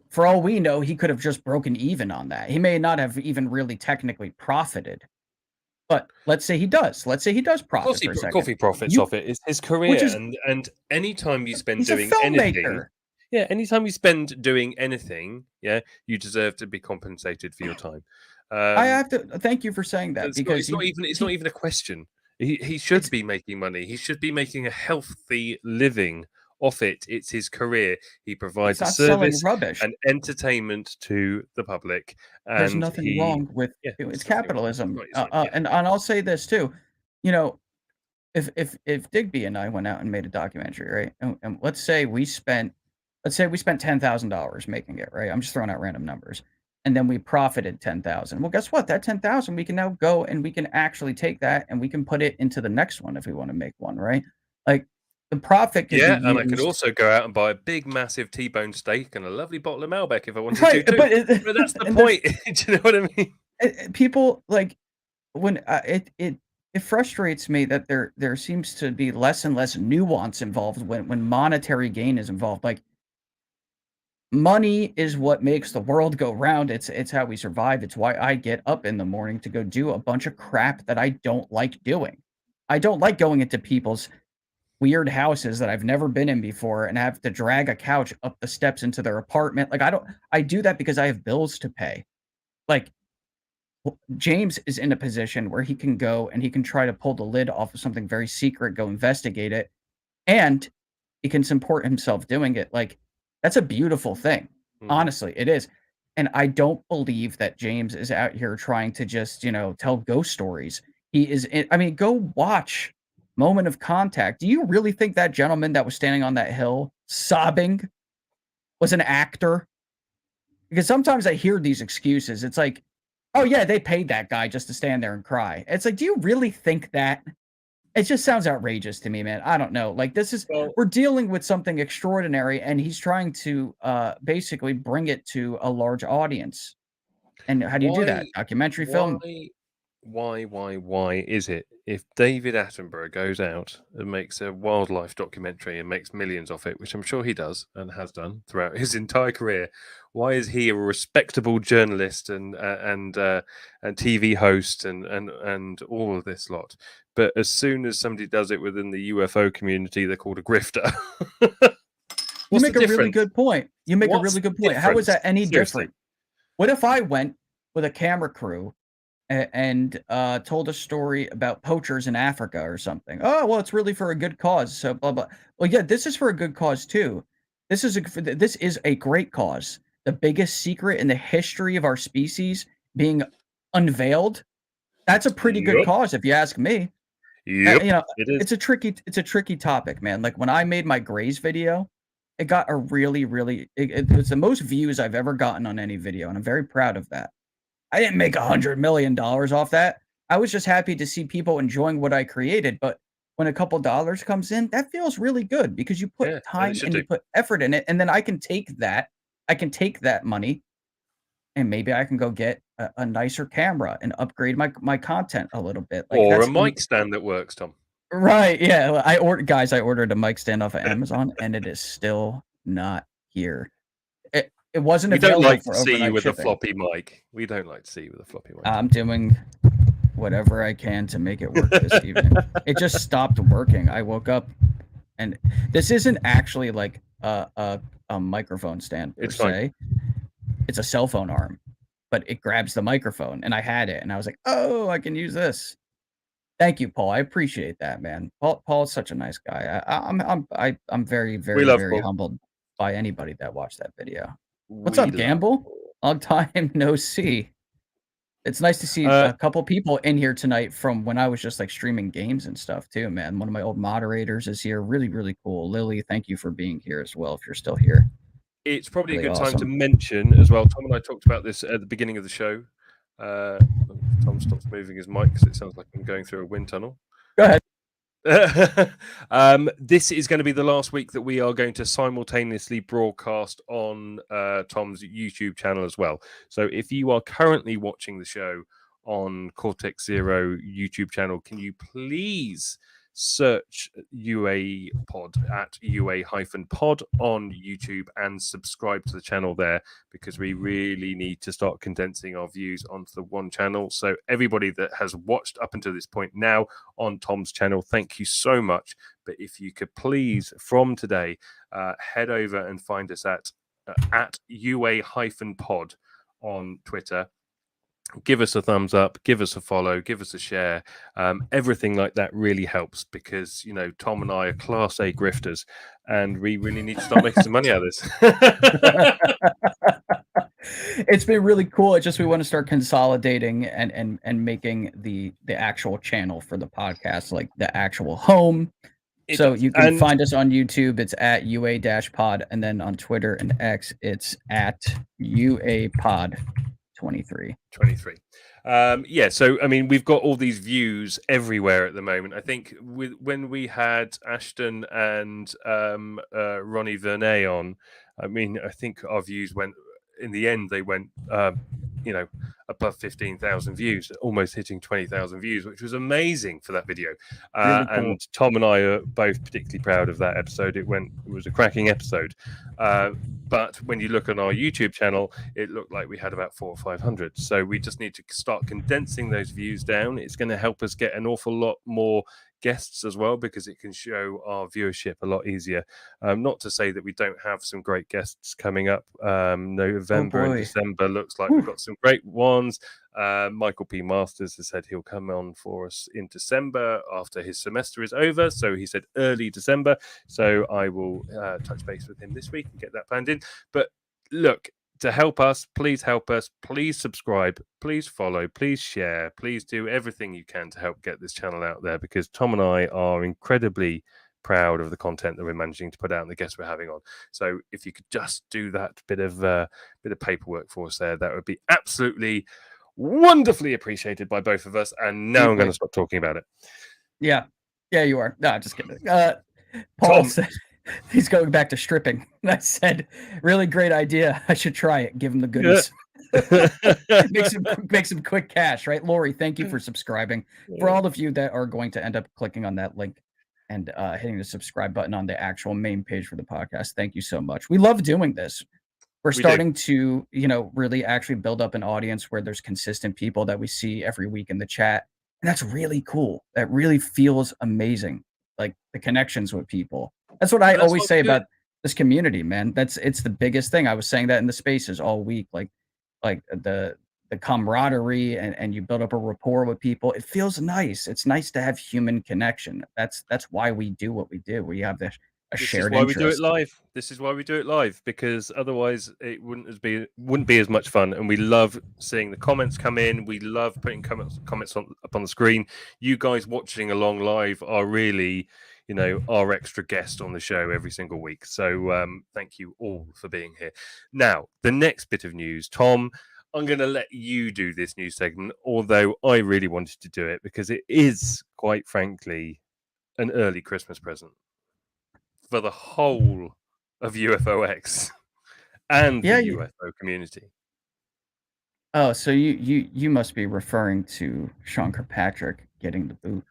for all we know, he could have just broken even on that. He may not have even really technically profited. But let's say he does. Let's say he does profit for a second. Coffee profits off it. It's his career, and anytime you spend doing anything, anytime you spend doing anything, you deserve to be compensated for your time. I have to thank you for saying that, because it's not even a question. He should be making money. He should be making a healthy living off it. It's his career. He provides a service and entertainment to the public. And there's nothing wrong with it's capitalism. And I'll say this too, if Digby and I went out and made a documentary, right, and let's say we spent $10,000 making it, right? I'm just throwing out random numbers, and then we profited 10,000. Well, guess what? That 10,000, we can now go and we can actually take that and we can put it into the next one if we want to make one, right? Like, the profit could be used. And I could also go out and buy a big, massive T-bone steak and a lovely bottle of Malbec if I wanted to too. But that's the point. Do you know what I mean? People, when it frustrates me that there seems to be less and less nuance involved when monetary gain is involved. Like, money is what makes the world go round. It's how we survive. It's why I get up in the morning to go do a bunch of crap that I don't like doing. I don't like going into people's weird houses that I've never been in before and have to drag a couch up the steps into their apartment. Like, I do that because I have bills to pay. Like, James is in a position where he can go and he can try to pull the lid off of something very secret, go investigate it, and he can support himself doing it. Like, that's a beautiful thing. Honestly, it is. And I don't believe that James is out here trying to just, tell ghost stories. He is, I mean, go watch Moment of Contact. Do you really think that gentleman that was standing on that hill sobbing was an actor? Because sometimes I hear these excuses. It's like, oh yeah, they paid that guy just to stand there and cry. It's like, do you really think that? It just sounds outrageous to me, man. I don't know. Like, we're dealing with something extraordinary, and he's trying to basically bring it to a large audience. And how do you do that? Documentary film? Why is it if David Attenborough goes out and makes a wildlife documentary and makes millions off it, which I'm sure he does and has done throughout his entire career, why is he a respectable journalist and TV host and all of this lot? But as soon as somebody does it within the UFO community, they're called a grifter. You make a really good point. How is that any different? What if I went with a camera crew and told a story about poachers in Africa or something? Oh, well, it's really for a good cause. So blah blah. Well, yeah, this is for a good cause too. This is a great cause. The biggest secret in the history of our species being unveiled. That's a pretty good cause, if you ask me. Yep, it is. It's a tricky topic, man. Like, when I made my Grays video, it got a really, it was the most views I've ever gotten on any video, and I'm very proud of that. I didn't make $100 million off that. I was just happy to see people enjoying what I created. But when a couple dollars comes in, that feels really good because you put time and you put effort in it, and then I can take that money, and maybe I can go get a nicer camera and upgrade my content a little bit. Like, or a mic stand that works, Tom. Right? Yeah. I ordered a mic stand off of Amazon, and it is still not here. It wasn't available. We don't like for to see you with shipping. a floppy mic. We don't like to see you with a floppy mic. I'm doing whatever I can to make it work this evening. It just stopped working. I woke up, and this isn't actually like a microphone stand per se. It's a cell phone arm, but it grabs the microphone, and I had it, and I was like, oh, I can use this. Thank you, Paul. I appreciate that, man. Paul is such a nice guy. I'm very, very, very humbled by anybody that watched that video. What's up, Gamble? Long time no see. It's nice to see a couple people in here tonight from when I was just like streaming games and stuff too, man. One of my old moderators is here. Really, really cool. Lily, thank you for being here as well, if you're still here. It's probably really a good time to mention as well. Tom and I talked about this at the beginning of the show. Tom stops moving his mic because it sounds like I'm going through a wind tunnel. Go ahead. This is going to be the last week that we are going to simultaneously broadcast on Tom's YouTube channel as well. So if you are currently watching the show on Cortex Zero YouTube channel, can you please search UAPOD at UA-pod on YouTube and subscribe to the channel there, because we really need to start condensing our views onto the one channel. So everybody that has watched up until this point now on Tom's channel, thank you so much. But if you could please, from today, head over and find us at UA-pod on Twitter. Give us a thumbs up, give us a follow, give us a share. Everything like that really helps, because, you know, Tom and I are class A grifters, and we really need to start making some money out of this. It's been really cool. It's just we want to start consolidating and making the actual channel for the podcast, like the actual home. So you can find us on YouTube. It's at UA-pod, and then on Twitter and X, it's at UAPOD. 23. Yeah, so I mean, we've got all these views everywhere at the moment. I think when we had Ashton and Ronnie Vernay on, I mean, I think our views went, in the end, they went, above 15,000 views, almost hitting 20,000 views, which was amazing for that video. Really cool. And Tom and I are both particularly proud of that episode. It was a cracking episode. But when you look on our YouTube channel, it looked like we had about 400 or 500. So we just need to start condensing those views down. It's going to help us get an awful lot more guests as well, because it can show our viewership a lot easier. Not to say that we don't have some great guests coming up. November and December looks like we've got some great ones. Michael P. Masters has said he'll come on for us in December after his semester is over. So he said early December. So I will touch base with him this week and get that planned in. But look, to help us, please subscribe, please follow, please share, please do everything you can to help get this channel out there, because Tom and I are incredibly proud of the content that we're managing to put out and the guests we're having on. So if you could just do that bit of paperwork for us there, that would be absolutely wonderfully appreciated by both of us. And now I'm going to stop talking about it. Yeah, you are. No, I'm just kidding. Paul said he's going back to stripping. And I said, really great idea. I should try it. Give him the goodies. make some quick cash, right? Lori, thank you for subscribing. For all of you that are going to end up clicking on that link and hitting the subscribe button on the actual main page for the podcast, thank you so much. We love doing this. We're starting to, really actually build up an audience where there's consistent people that we see every week in the chat. And that's really cool. That really feels amazing. Like the connections with people. That's what I always say about this community, man. It's the biggest thing. I was saying that in the spaces all week, like the camaraderie and you build up a rapport with people. It feels nice. It's nice to have human connection. That's why we do what we do. We have this shared interest. We do it live. This is why we do it live, because otherwise it wouldn't be as much fun. And we love seeing the comments come in. We love putting comments up on the screen. You guys watching along live are really, our extra guest on the show every single week. So thank you all for being here. Now, the next bit of news, Tom, I'm going to let you do this news segment, although I really wanted to do it because it is, quite frankly, an early Christmas present for the whole of UFOX and the UFO community. Oh, so you must be referring to Sean Kirkpatrick getting the boot.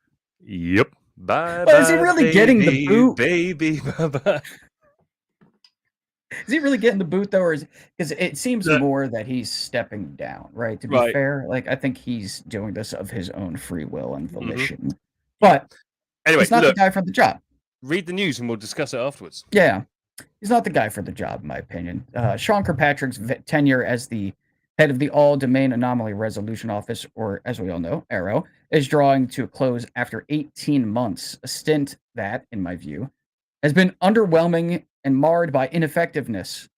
Yep. Bye. Is he really getting the boot, baby? Bye. Is he really getting the boot though, or because it seems more that he's stepping down, right? To be fair, I think he's doing this of his own free will and volition. But anyway, he's not the guy for the job. Read the news and we'll discuss it afterwards. Yeah, he's not the guy for the job, in my opinion. Sean Kirkpatrick's tenure as the head of the All-Domain Anomaly Resolution Office, or as we all know, AARO, is drawing to a close after 18 months, a stint that, in my view, has been underwhelming and marred by ineffectiveness.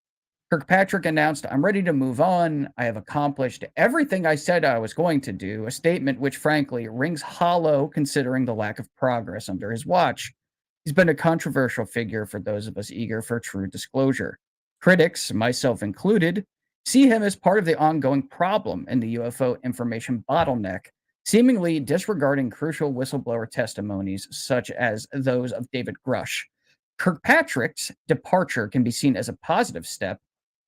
Kirkpatrick announced, "I'm ready to move on. I have accomplished everything I said I was going to do," a statement which, frankly, rings hollow considering the lack of progress under his watch. He's been a controversial figure for those of us eager for true disclosure. Critics, myself included, see him as part of the ongoing problem in the UFO information bottleneck, seemingly disregarding crucial whistleblower testimonies such as those of David Grush. Kirkpatrick's departure can be seen as a positive step,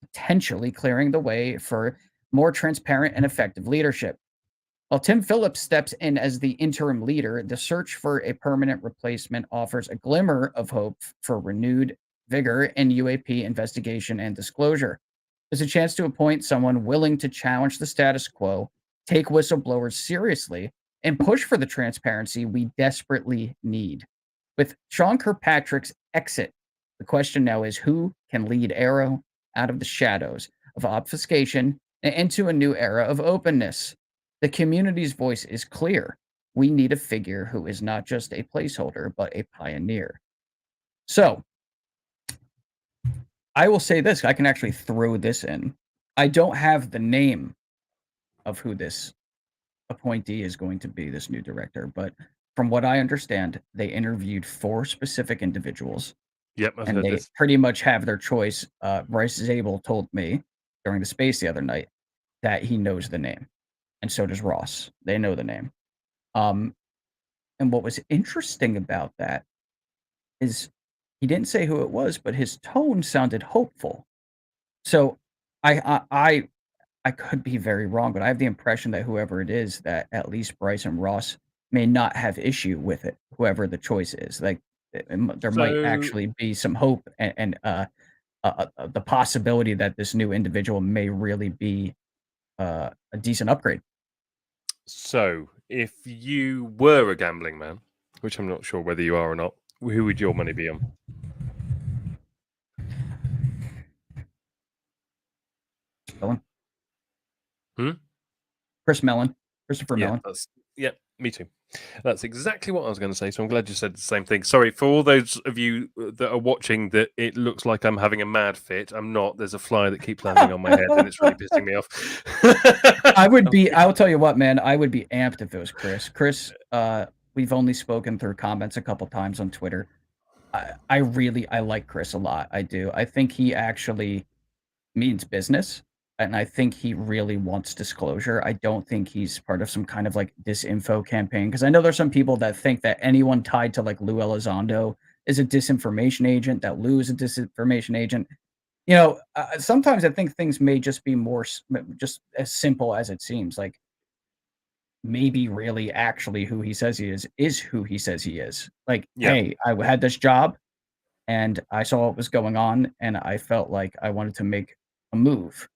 potentially clearing the way for more transparent and effective leadership. While Tim Phillips steps in as the interim leader, the search for a permanent replacement offers a glimmer of hope for renewed vigor in UAP investigation and disclosure. There's a chance to appoint someone willing to challenge the status quo, take whistleblowers seriously, and push for the transparency we desperately need. With Sean Kirkpatrick's exit, the question now is who can lead AARO out of the shadows of obfuscation and into a new era of openness. The community's voice is clear. We need a figure who is not just a placeholder, but a pioneer. So, I will say this. I can actually throw this in. I don't have the name of who this appointee is going to be, this new director, but from what I understand, they interviewed 4 specific individuals. Yep, and they pretty much have their choice. Bryce Zabel told me during the space the other night that he knows the name, and so does Ross. They know the name. And what was interesting about that is he didn't say who it was, but his tone sounded hopeful. So I I could be very wrong, but I have the impression that whoever it is, that at least Bryce and Ross may not have issue with it, whoever the choice is. Like, there might So actually be some hope and the possibility that this new individual may really be a decent upgrade. So, if you were a gambling man, which I'm not sure whether you are or not, who would your money be on? Mellon. Hmm? Christopher Mellon. Yeah, me too. That's exactly what I was going to say. So I'm glad you said the same thing. Sorry for all those of you that are watching that it looks like I'm having a mad fit. I'm not. There's a fly that keeps landing on my head and it's really pissing me off. I'll tell you what, man, I would be amped if it was Chris. Chris, we've only spoken through comments a couple times on Twitter. I like Chris a lot. I do. I think he actually means business. And I think he really wants disclosure. I don't think he's part of some kind of like disinfo campaign. Because I know there's some people that think that anyone tied to like Lou Elizondo is a disinformation agent, that Lou is a disinformation agent. You know, sometimes I think things may just be just as simple as it seems. Like, maybe really actually who he says he is who he says he is. Like, hey, I had this job and I saw what was going on and I felt like I wanted to make a move.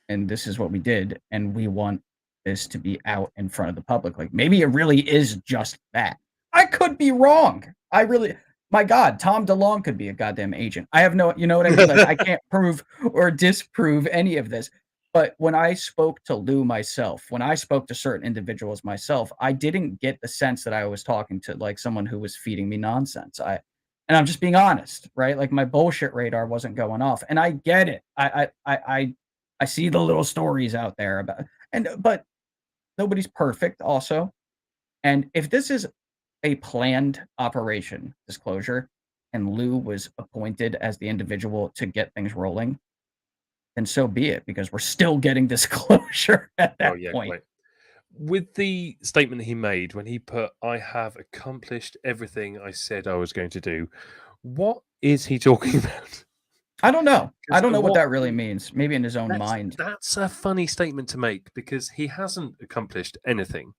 And this is what we did, and we want this to be out in front of the public. Like, maybe it really is just that. I could be wrong. My God, Tom DeLonge could be a goddamn agent. I have no, you know what I mean? Like, I can't prove or disprove any of this. But when I spoke to Lou myself, when I spoke to certain individuals myself, I didn't get the sense that I was talking to like someone who was feeding me nonsense. And I'm just being honest, right? Like, my bullshit radar wasn't going off, and I get it. I see the little stories out there about, but nobody's perfect also. And if this is a planned operation, disclosure, and Lou was appointed as the individual to get things rolling, then so be it, because we're still getting disclosure at that point. Quite. With the statement he made when he put, "I have accomplished everything I said I was going to do," what is he talking about? I don't know. I don't know what that really means. Maybe in his own mind. That's a funny statement to make because he hasn't accomplished anything.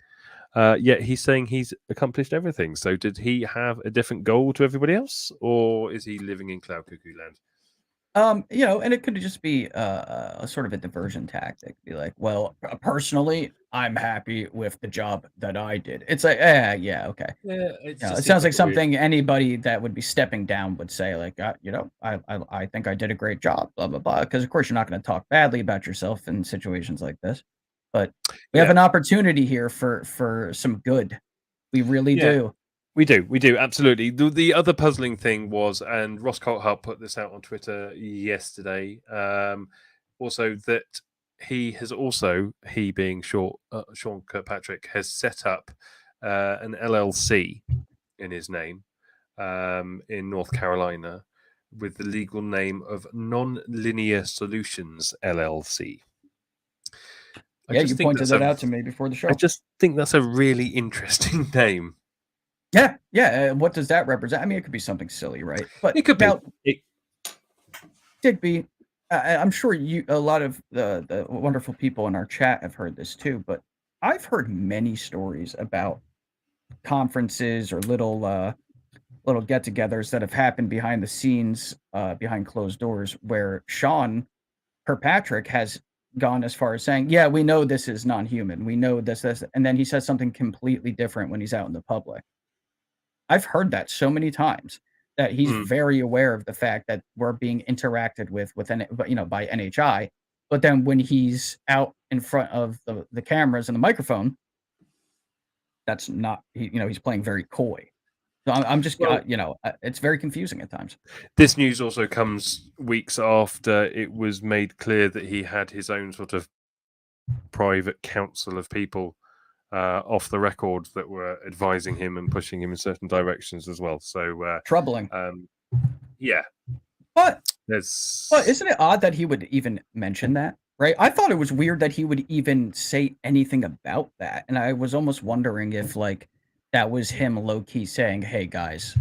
Yet he's saying he's accomplished everything. So did he have a different goal to everybody else, or is he living in cloud cuckoo land? You know, and it could just be a sort of a diversion tactic. Be like, well, personally, I'm happy with the job that I did. It's like, yeah, okay. Yeah, it sounds like something anybody that would be stepping down would say, like, you know, I think I did a great job, blah, blah, blah. Because, of course, you're not going to talk badly about yourself in situations like this. But we have an opportunity here for some good. We really do. We do, absolutely. The other puzzling thing was, and Ross Colthart put this out on Twitter yesterday, also that he being Sean Kirkpatrick, has set up an LLC in his name in North Carolina with the legal name of Non-Linear Solutions LLC. You pointed that out to me before the show. I just think that's a really interesting name. Yeah. What does that represent? I mean, it could be something silly, right? But it could be. Digby, I'm sure a lot of the wonderful people in our chat have heard this too, but I've heard many stories about conferences or little get-togethers that have happened behind the scenes, behind closed doors, where Sean Kirkpatrick has gone as far as saying, yeah, we know this is non-human. We know this, and then he says something completely different when he's out in the public. I've heard that so many times that he's very aware of the fact that we're being interacted with by NHI. But then when he's out in front of the cameras and the microphone, that's not, he's playing very coy. So I'm just, it's very confusing at times. This news also comes weeks after it was made clear that he had his own sort of private council of people off the record that were advising him and pushing him in certain directions as well. So troubling. Yeah. But isn't it odd that he would even mention that? Right? I thought it was weird that he would even say anything about that. And I was almost wondering if like that was him low-key saying, hey guys,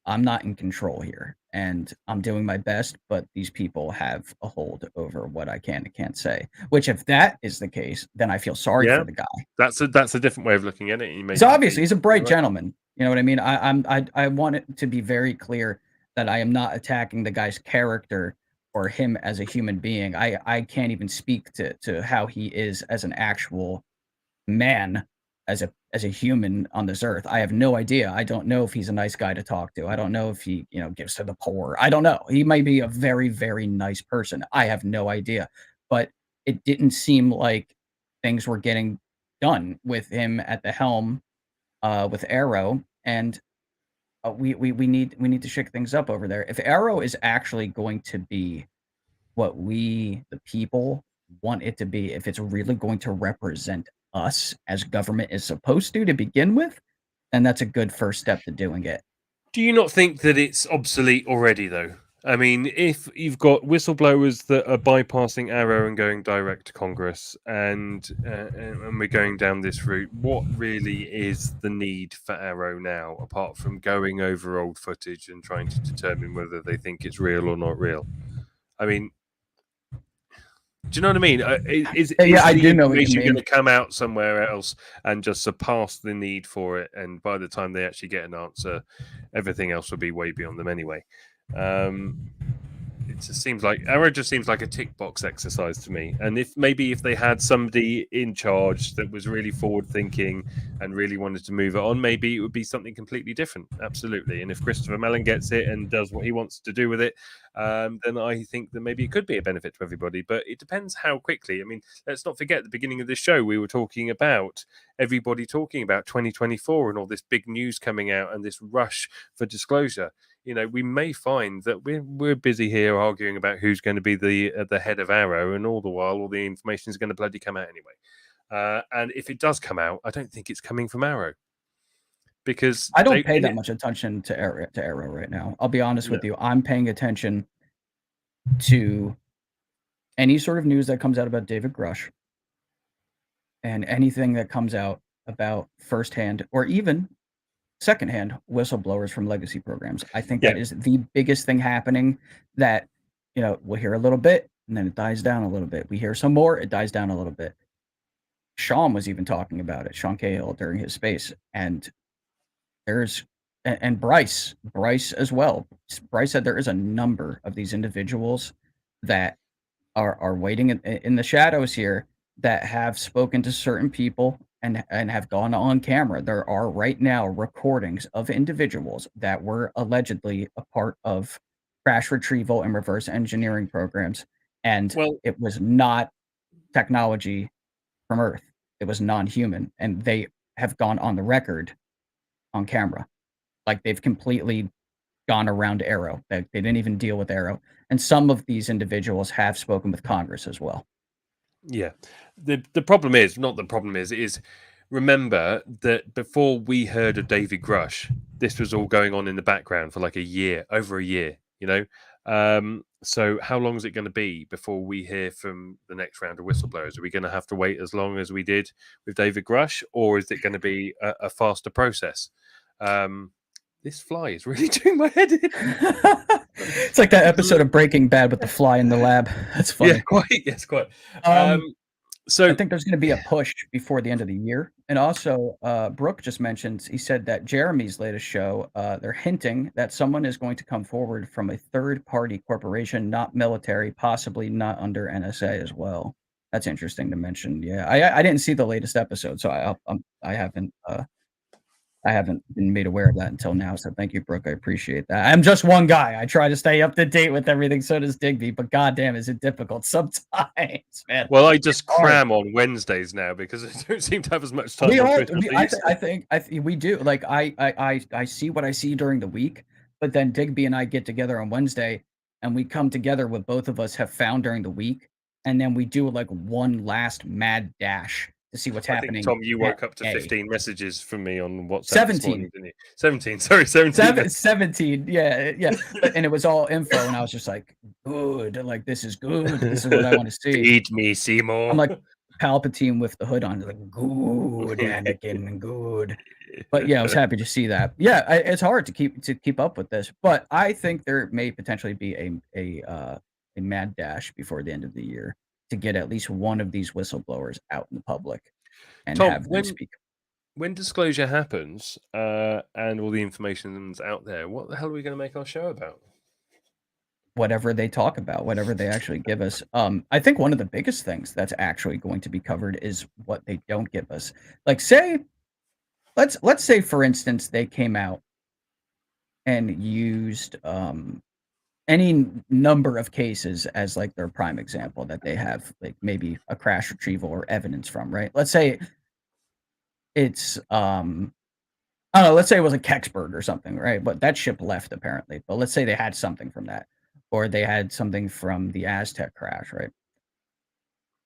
I'm not in control here, and I'm doing my best, but these people have a hold over what I can and can't say. Which, if that is the case, then I feel sorry Yeah, for the guy. that's a different way of looking at it. So obviously, he's a bright gentleman. You know what I mean? I want it to be very clear that I am not attacking the guy's character or him as a human being. I can't even speak to how he is as an actual man, as a human on this earth. I have no idea. I don't know if he's a nice guy to talk to. I don't know if he, gives to the poor. I don't know. He might be a very, very nice person. I have no idea. But it didn't seem like things were getting done with him at the helm with AARO, and we need to shake things up over there. If AARO is actually going to be what we, the people, want it to be, if it's really going to represent us as government is supposed to begin with, then that's a good first step to doing it. Do you not think that it's obsolete already, though? I mean, if you've got whistleblowers that are bypassing AARO and going direct to Congress, and we're going down this route, what really is the need for AARO now, apart from going over old footage and trying to determine whether they think it's real or not real? I mean, do you know what I mean? Is I do know what you information mean. going to come out somewhere else and just surpass the need for it? And by the time they actually get an answer, everything else will be way beyond them anyway. It just seems like AARO just seems like a tick box exercise to me. And if they had somebody in charge that was really forward thinking and really wanted to move it on, maybe it would be something completely different. Absolutely. And if Christopher Mellon gets it and does what he wants to do with it, then I think that maybe it could be a benefit to everybody. But it depends how quickly. I mean, let's not forget, at the beginning of this show, we were talking about everybody talking about 2024 and all this big news coming out and this rush for disclosure. We may find that we're busy here arguing about who's going to be the head of AARO, and all the while, all the information is going to bloody come out anyway. And if it does come out, I don't think it's coming from AARO, because I don't pay that much attention to AARO right now. I'll be honest with you. I'm paying attention to any sort of news that comes out about David Grush, and anything that comes out about firsthand or even secondhand whistleblowers from legacy programs. I think that is the biggest thing happening, that, we'll hear a little bit and then it dies down a little bit. We hear some more, it dies down a little bit. Sean was even talking about it, Sean Cahill, during his space. And Bryce as well. Bryce said there is a number of these individuals that are waiting in the shadows here, that have spoken to certain people and have gone on camera. There are right now recordings of individuals that were allegedly a part of crash retrieval and reverse engineering programs. And it was not technology from Earth. It was non-human. And they have gone on the record on camera. Like, they've completely gone around AARO. They didn't even deal with AARO. And some of these individuals have spoken with Congress as well. Yeah. The problem is, remember that before we heard of David Grush, this was all going on in the background for like over a year, so how long is it going to be before we hear from the next round of whistleblowers? Are we going to have to wait as long as we did with David Grush, or is it going to be a faster process? This fly is really doing my head in. It's like that episode of Breaking Bad with the fly in the lab. That's funny. Yeah, quite. Yes, quite. So I think there's going to be a push before the end of the year. And also, Brooke just mentioned, he said that Jeremy's latest show, they're hinting that someone is going to come forward from a third-party corporation, not military, possibly not under NSA as well. That's interesting to mention. Yeah, I didn't see the latest episode, so I haven't been made aware of that until now. So thank you, Brooke. I appreciate that. I'm just one guy. I try to stay up to date with everything. So does Digby. But goddamn, is it difficult sometimes, man? Well, I just cram on Wednesdays now because I don't seem to have as much time. I think we do. Like, I see what I see during the week, but then Digby and I get together on Wednesday, and we come together what both of us have found during the week, and then we do like one last mad dash to see what's happening. Think, Tom, you woke up to 15 messages from me on WhatsApp. 17. Morning, didn't you? 17. Sorry, 17. 17. Yeah. And it was all info, and I was just like, good. Like, this is good. This is what I want to see. Feed me, Seymour. I'm like, Palpatine with the hood on, like, good Anakin, good. But yeah, I was happy to see that. Yeah, it's hard to keep up with this, but I think there may potentially be a mad dash before the end of the year to get at least one of these whistleblowers out in the public and Tom, have them speak. When disclosure happens and all the information's out there, what the hell are we going to make our show about? Whatever they talk about, whatever they actually give us. I think one of the biggest things that's actually going to be covered is what they don't give us. Like, let's say, for instance, they came out and used any number of cases as like their prime example that they have, like maybe a crash retrieval or evidence from, right? Let's say it's I don't know, let's say it was a Kecksburg or something, right? But that ship left apparently. But let's say they had something from that, or they had something from the Aztec crash, right?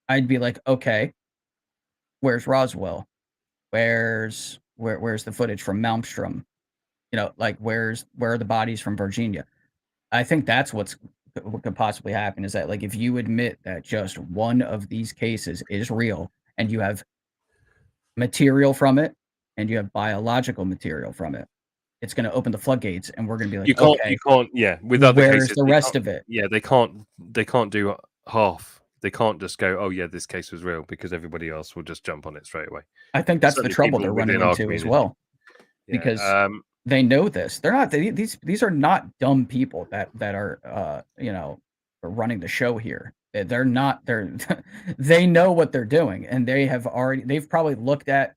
I'd be like, okay, where's Roswell? Where's the footage from Malmstrom? You know, like where are the bodies from Virginia? I think that's what could possibly happen is that, like, if you admit that just one of these cases is real and you have material from it and you have biological material from it, it's going to open the floodgates and we're going to be like, you can't, yeah, with other where's cases, the rest of it? Yeah, they can't do half. They can't just go, oh yeah, this case was real, because everybody else will just jump on it straight away. I think that's the Certainly trouble people they're running within our into as community. well, Yeah, because they know this. They're not these are not dumb people that are running the show here. They're not they know what they're doing, and they've probably looked at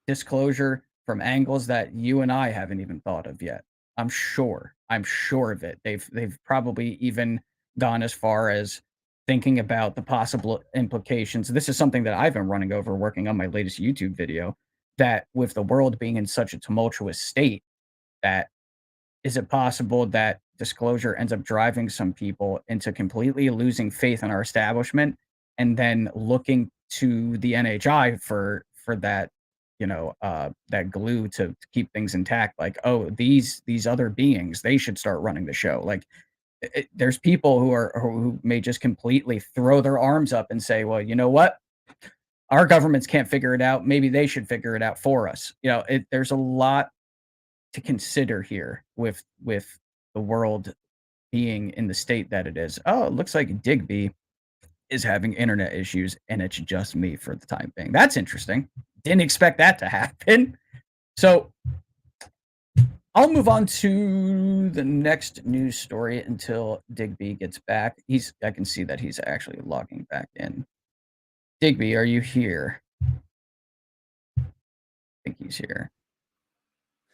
disclosure from angles that you and I haven't even thought of yet. I'm sure of it. They've probably even gone as far as thinking about the possible implications. This is something that I've been running over working on my latest YouTube video, that with the world being in such a tumultuous state, that is it possible that disclosure ends up driving some people into completely losing faith in our establishment and then looking to the NHI for that, that glue to keep things intact. Like, oh, these other beings, they should start running the show. Like, there's people who may just completely throw their arms up and say, well, you know what? Our governments can't figure it out. Maybe they should figure it out for us. There's a lot to consider here with the world being in the state that it is. Oh, it looks like Digby is having internet issues and it's just me for the time being. That's interesting. Didn't expect that to happen. So I'll move on to the next news story until Digby gets back. I can see that he's actually logging back in. Digby, are you here? I think he's here.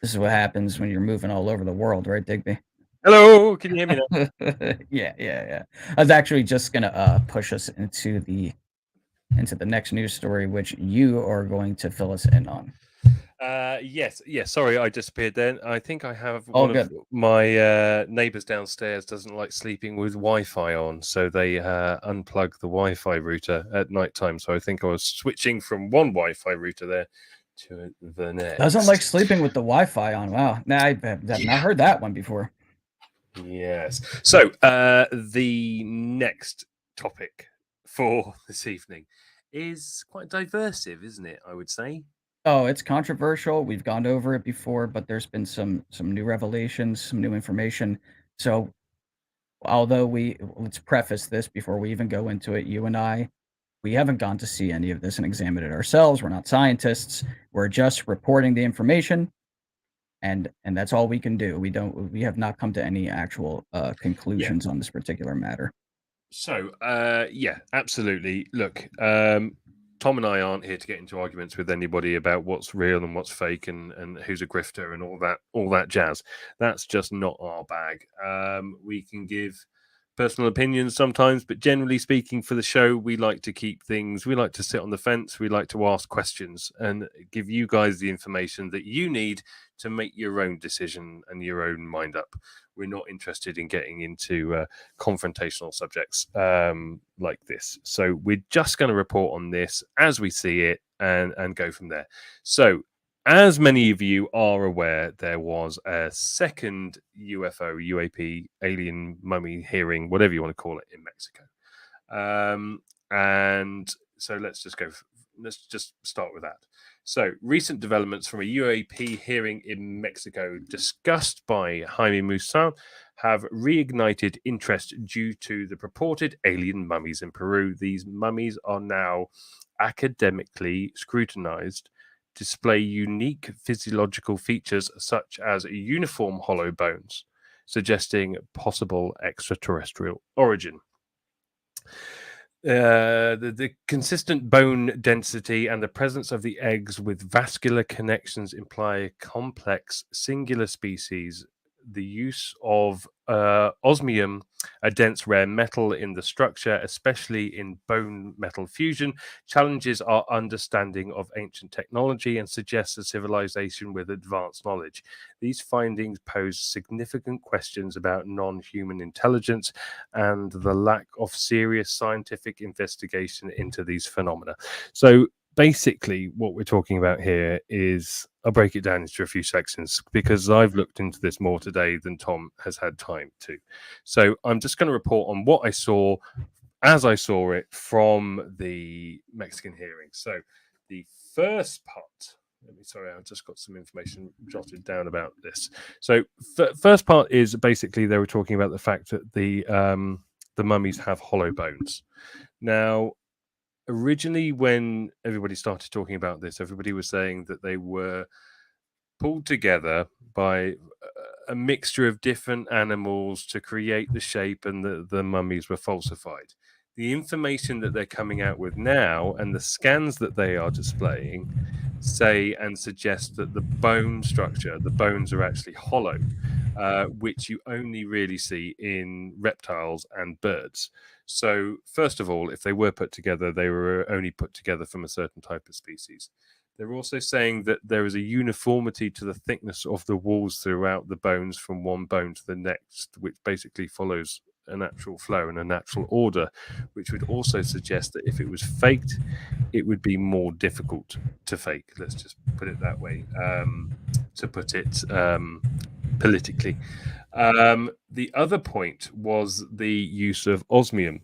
This is what happens when you're moving all over the world, right, Digby? Hello, can you hear me now? Yeah. I was actually just gonna push us into the next news story, which you are going to fill us in on. Yes. Sorry, I disappeared then. I think I have one of my neighbors downstairs doesn't like sleeping with Wi-Fi on, so they unplug the Wi-Fi router at night time. So I think I was switching from one Wi-Fi router there to the next. Doesn't like sleeping with the Wi-Fi on. Wow, I've not heard that one before. Yes. So the next topic for this evening is quite diversive, isn't it? I would say. Oh, it's controversial. We've gone over it before, but there's been some new revelations, some new information. So, although let's preface this before we even go into it, you and I, we haven't gone to see any of this and examined it ourselves. We're not scientists. We're just reporting the information, and that's all we can do. We have not come to any actual conclusions on this particular matter. So, yeah, absolutely. Look, Tom and I aren't here to get into arguments with anybody about what's real and what's fake and who's a grifter and all that jazz. That's just not our bag. We can give personal opinions sometimes, but generally speaking, for the show, we like to we like to sit on the fence. We like to ask questions and give you guys the information that you need to make your own decision and your own mind up. We're not interested in getting into confrontational subjects like this. So we're just going to report on this as we see it and go from there. So as many of you are aware, there was a second UFO, UAP, alien mummy hearing, whatever you want to call it, in Mexico. And so let's just go let's just start with that. So, recent developments from a UAP hearing in Mexico discussed by Jaime Musan have reignited interest due to the purported alien mummies in Peru. These mummies are now academically scrutinized, display unique physiological features such as uniform hollow bones, suggesting possible extraterrestrial origin. The consistent bone density and the presence of the eggs with vascular connections imply a complex singular species. The use of osmium, a dense rare metal in the structure, especially in bone metal fusion, challenges our understanding of ancient technology and suggests a civilization with advanced knowledge. These findings pose significant questions about non-human intelligence and the lack of serious scientific investigation into these phenomena. So basically what we're talking about here is, I'll break it down into a few sections because I've looked into this more today than Tom has had time to. So I'm just going to report on what I saw as I saw it from the Mexican hearing. So the first part, I've just got some information jotted down about this. So first part is basically they were talking about the fact that the mummies have hollow bones. Now, originally, when everybody started talking about this, everybody was saying that they were pulled together by a mixture of different animals to create the shape, and the mummies were falsified. The information that they're coming out with now and the scans that they are displaying say and suggest that the bone structure, the bones are actually hollow, which you only really see in reptiles and birds. So first of all, if they were put together, they were only put together from a certain type of species. They're also saying that there is a uniformity to the thickness of the walls throughout the bones from one bone to the next, which basically follows a natural flow and a natural order, which would also suggest that if it was faked, it would be more difficult to fake. Let's just put it that way, to put it politically. The other point was the use of osmium.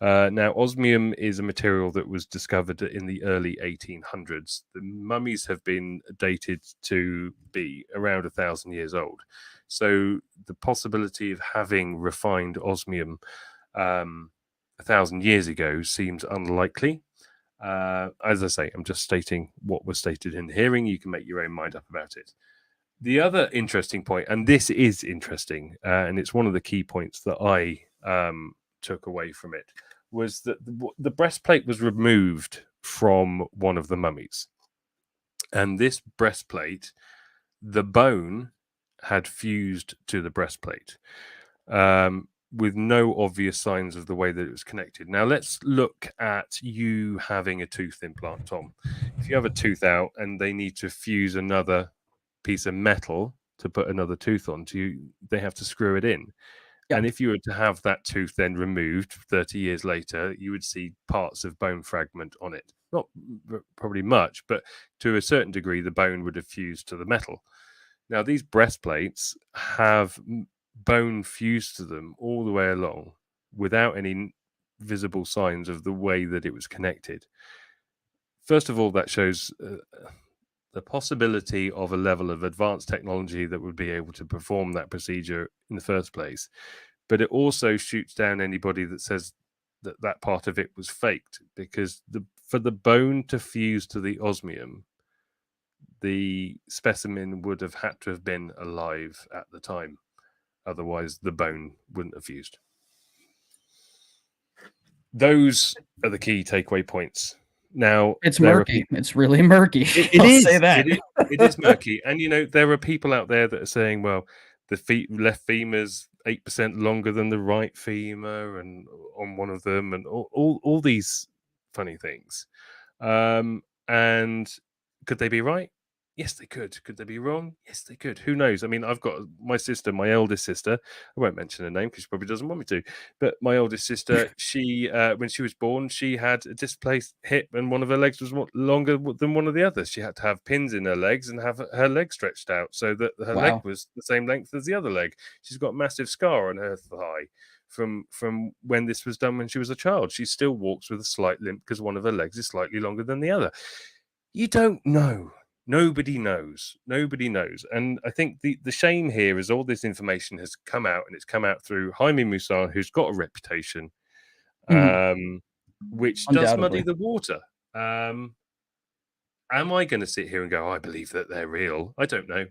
Now, osmium is a material that was discovered in the early 1800s. The mummies have been dated to be around 1,000 years old. So the possibility of having refined osmium 1,000 years ago seems unlikely. As I say, I'm just stating what was stated in the hearing. You can make your own mind up about it. The other interesting point, and this is interesting, and it's one of the key points that I took away from it, was that the breastplate was removed from one of the mummies. And this breastplate, the bone had fused to the breastplate with no obvious signs of the way that it was connected. Now, let's look at you having a tooth implant, Tom. If you have a tooth out and they need to fuse another piece of metal to put another tooth onto, they have to screw it in. Yep. And if you were to have that tooth then removed 30 years later, you would see parts of bone fragment on it. Not probably much, but to a certain degree, the bone would have fused to the metal. Now, these breastplates have bone fused to them all the way along without any visible signs of the way that it was connected. First of all, that shows the possibility of a level of advanced technology that would be able to perform that procedure in the first place. But it also shoots down anybody that says that that part of it was faked, because for the bone to fuse to the osmium, the specimen would have had to have been alive at the time. Otherwise, the bone wouldn't have fused. Those are the key takeaway points. Now, it's murky. It's really murky. It is. Say that. It is murky. And, you know, there are people out there that are saying, well, the left femur's 8% longer than the right femur, and on one of them, and all these funny things. And could they be right? Yes, they could. Could they be wrong? Yes, they could. Who knows? I mean, I've got my sister, my eldest sister. I won't mention her name because she probably doesn't want me to. But my oldest sister, she, when she was born, she had a displaced hip, and one of her legs was longer than one of the others. She had to have pins in her legs and have her leg stretched out so that her leg was the same length as the other leg. She's got a massive scar on her thigh from when this was done when she was a child. She still walks with a slight limp because one of her legs is slightly longer than the other. You don't know. Nobody knows. Nobody knows. And I think the shame here is all this information has come out, and it's come out through Jaime Maussan, who's got a reputation, which does muddy the water. Am I going to sit here and go, I believe that they're real? I don't know.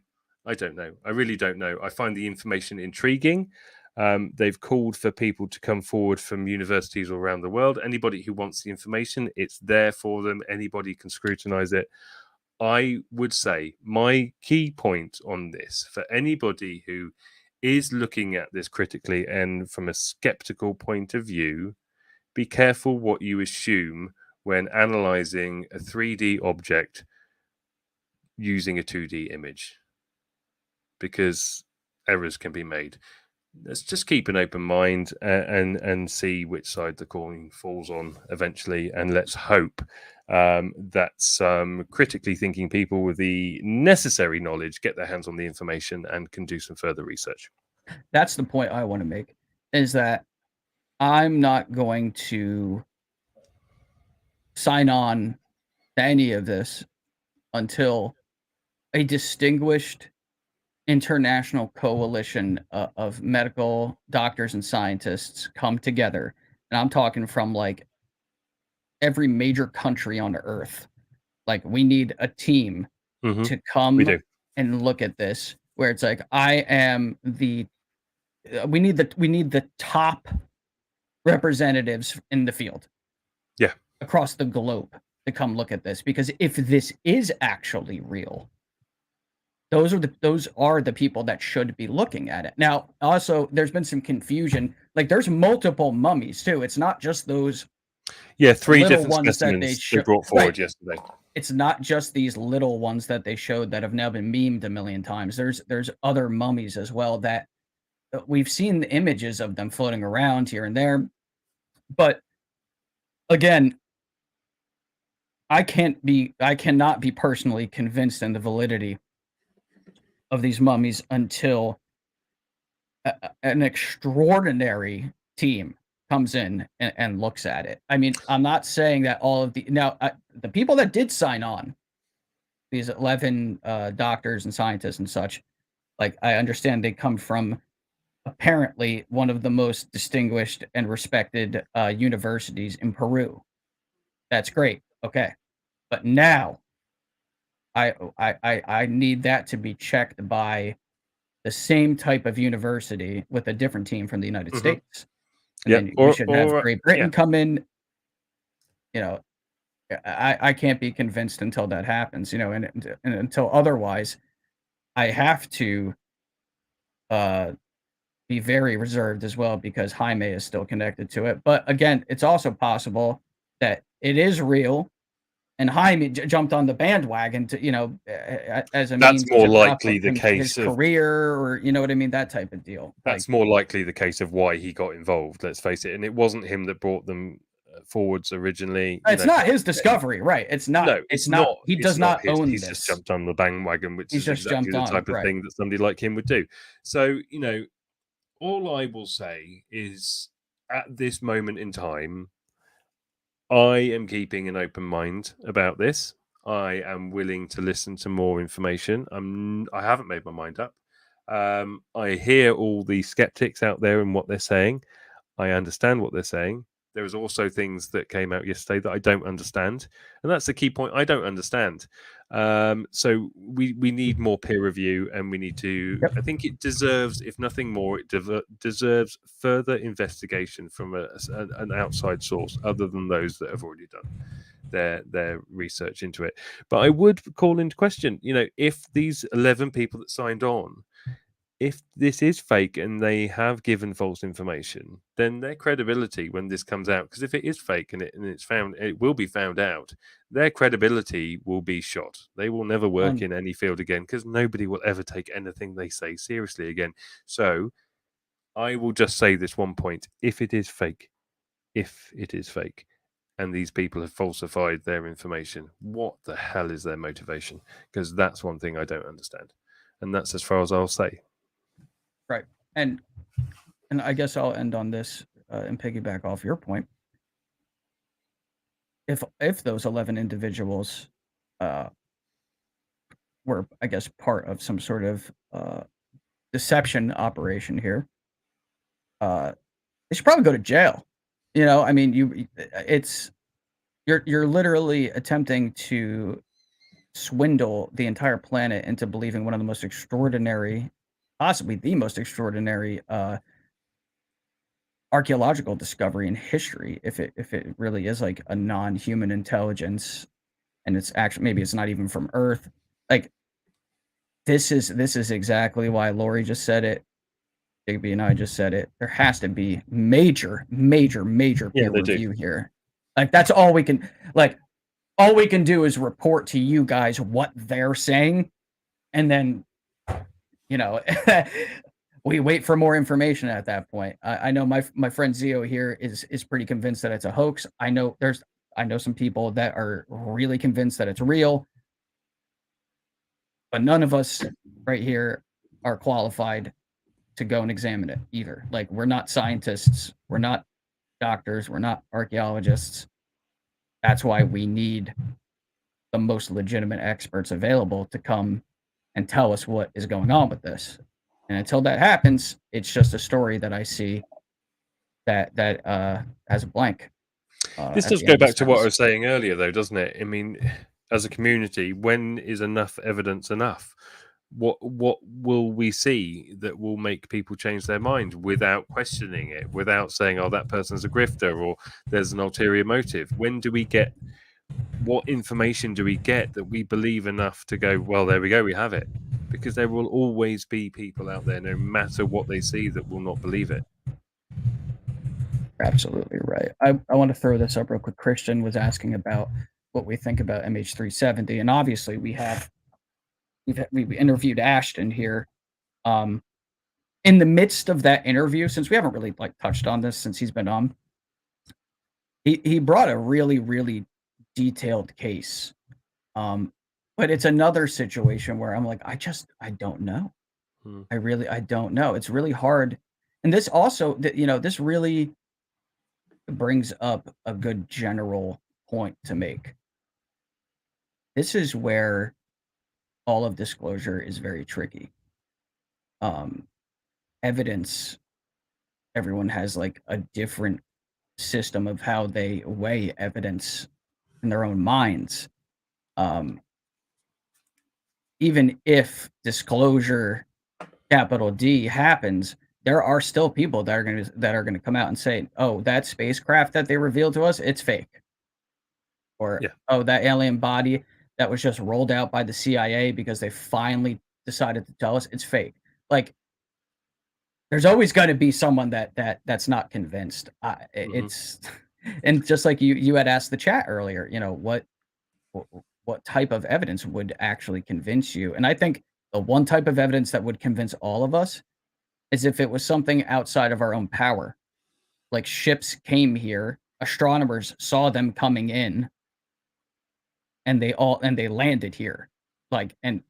I don't know. I really don't know. I find the information intriguing. They've called for people to come forward from universities all around the world. Anybody who wants the information, it's there for them. Anybody can scrutinize it. I would say my key point on this for anybody who is looking at this critically and from a skeptical point of view, be careful what you assume when analyzing a 3D object using a 2D image, because errors can be made. Let's just keep an open mind and see which side the coin falls on eventually. And let's hope that some critically thinking people with the necessary knowledge get their hands on the information and can do some further research. That's the point I want to make, is that I'm not going to sign on to any of this until a distinguished international coalition of medical doctors and scientists come together. And I'm talking from like every major country on earth. Like, we need a team to come and look at this, where it's like, we need the top representatives in the field. Yeah. Across the globe to come look at this, because if this is actually real, those are the people that should be looking at it. Now, also, there's been some confusion. Like, there's multiple mummies too. It's not just those. Yeah, 3 little different ones specimens they brought forward yesterday. It's not just these little ones that they showed that have now been memed a million times. There's other mummies as well that we've seen the images of them floating around here and there. But again, I cannot be personally convinced in the validity of these mummies until an extraordinary team comes in and looks at it. I mean, I'm not saying that all of the people that did sign on, these 11 doctors and scientists and such, like, I understand they come from apparently one of the most distinguished and respected universities in Peru. That's great. Okay. But now I need that to be checked by the same type of university with a different team from the United States. And then you should have Great Britain come in. You know, I can't be convinced until that happens, you know, and until otherwise, I have to be very reserved as well, because Jaime is still connected to it. But again, it's also possible that it is real, and Jaime jumped on the bandwagon to, you know, as a means that's more to likely the his case of career, or, you know what I mean, that type of deal. That's more likely the case of why he got involved. Let's face it, and it wasn't him that brought them forwards originally. It's not his discovery, right? It's not. No, it's not. He does not own He's this. just jumped on the bandwagon, which He's is just exactly jumped the type on, of thing that somebody like him would do. So, you know, all I will say is, at this moment in time, I am keeping an open mind about this. I am willing to listen to more information. I haven't made my mind up. I hear all the skeptics out there and what they're saying. I understand what they're saying. There is also things that came out yesterday that I don't understand, and that's the key point. I don't understand. So we need more peer review, and we need to. I think it deserves, if nothing more, it deserves further investigation from an outside source, other than those that have already done their research into it. But I would call into question, you know, if these 11 people that signed on, if this is fake and they have given false information, then their credibility when this comes out, because if it is fake and it's found, it will be found out, their credibility will be shot. They will never work in any field again, because nobody will ever take anything they say seriously again. So I will just say this one point: if it is fake, and these people have falsified their information, what the hell is their motivation? Because that's one thing I don't understand. And that's as far as I'll say. Right. And and I guess I'll end on this and piggyback off your point. If those 11 individuals were, I guess, part of some sort of deception operation here, they should probably go to jail. You know, I mean, you're literally attempting to swindle the entire planet into believing one of the most extraordinary, possibly the most extraordinary archaeological discovery in history. If it really is like a non-human intelligence, and it's actually, maybe it's not even from Earth. Like, this is exactly why Lori just said it. Digby and I just said it. There has to be major peer review here. Like, that's all we can, like, all we can do is report to you guys what they're saying, and then, you know, we wait for more information at that point. I know my friend Zio here is pretty convinced that it's a hoax. I know some people that are really convinced that it's real, but none of us right here are qualified to go and examine it either. Like, we're not scientists, we're not doctors, we're not archaeologists. That's why we need the most legitimate experts available to come and tell us what is going on with this. And until that happens, it's just a story that I see that has a blank. This does go back to what I was saying earlier, though, doesn't it? I mean, as a community, when is enough evidence enough? What will we see that will make people change their mind without questioning it, without saying, "Oh, that person's a grifter," or "There's an ulterior motive"? When do we get? What information do we get that we believe enough to go, well, there we go, we have it? Because there will always be people out there, no matter what they see, that will not believe it. Absolutely right. I want to throw this up real quick. Christian was asking about what we think about MH370, and obviously we interviewed Ashton here. In the midst of that interview, since we haven't really like touched on this since he's been on, he brought a really detailed case. But it's another situation where I'm like, I don't know. I don't know. It's really hard. And this also, this really brings up a good general point to make. This is where all of disclosure is very tricky. Evidence, everyone has like a different system of how they weigh evidence in their own minds. Even if disclosure, capital D, happens, there are still people that are gonna come out and say, "Oh, that spacecraft that they revealed to us, it's fake," or "Oh, that alien body that was just rolled out by the CIA because they finally decided to tell us, it's fake." Like, there's always going to be someone that's not convinced. It's, and just like you had asked the chat earlier, you know, what type of evidence would actually convince you? And I think the one type of evidence that would convince all of us is if it was something outside of our own power. Like, ships came here, astronomers saw them coming in, and they landed here. Like, and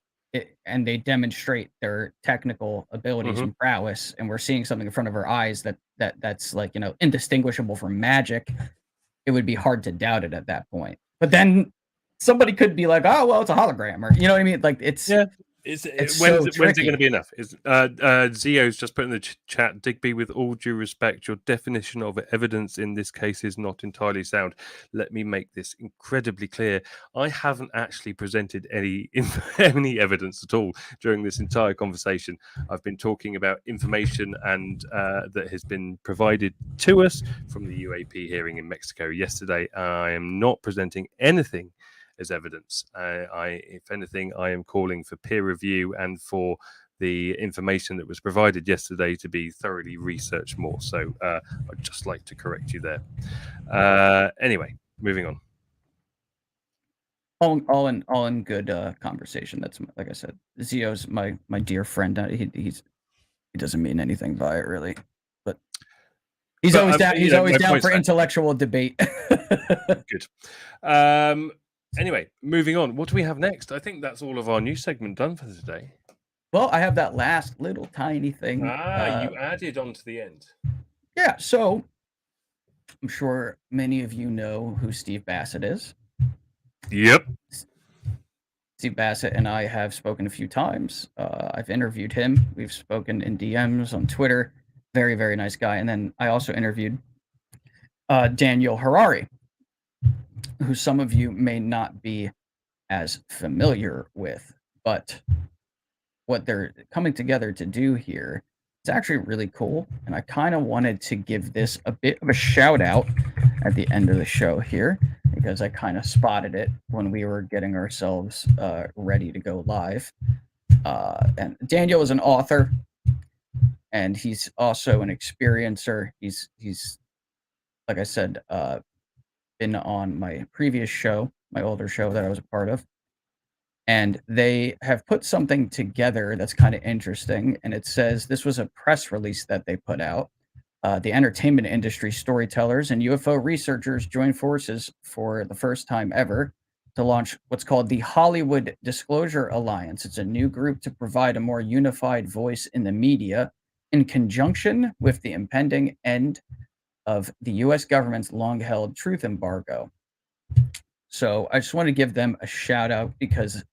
they demonstrate their technical abilities and prowess, and we're seeing something in front of our eyes that's like, you know, indistinguishable from magic. It would be hard to doubt it at that point. But then somebody could be like, "Oh, well, it's a hologram," or, you know what I mean? Like, it's when's it going to be enough? Zio's just put in the chat, Digby, with all due respect, your definition of evidence in this case is not entirely sound. Let me make this incredibly clear. I haven't actually presented any evidence at all during this entire conversation. I've been talking about information and that has been provided to us from the UAP hearing in Mexico yesterday. I am not presenting anything as evidence. If anything, I am calling for peer review and for the information that was provided yesterday to be thoroughly researched more. So I'd just like to correct you there. Anyway, moving on. All in good conversation. That's, like I said, Zio's my dear friend. He doesn't mean anything by it, really, but he's always down. He's always down for intellectual debate. Good. Anyway, moving on. What do we have next? I think that's all of our news segment done for today. Well, I have that last little tiny thing. You added on to the end. Yeah, so I'm sure many of you know who Steve Bassett is. Yep. Steve Bassett and I have spoken a few times. I've interviewed him. We've spoken in DMs on Twitter. Very, very nice guy. And then I also interviewed Daniel Harari, who some of you may not be as familiar with, but what they're coming together to do here is actually really cool. And I kind of wanted to give this a bit of a shout out at the end of the show here, because I kind of spotted it when we were getting ourselves ready to go live. And Daniel is an author, and he's also an experiencer. He's like I said, been on my previous show, my older show that I was a part of. And they have put something together that's kind of interesting. And it says, this was a press release that they put out. The entertainment industry storytellers and UFO researchers joined forces for the first time ever to launch what's called the Hollywood Disclosure Alliance. It's a new group to provide a more unified voice in the media in conjunction with the impending end of the US government's long-held truth embargo. So I just want to give them a shout out because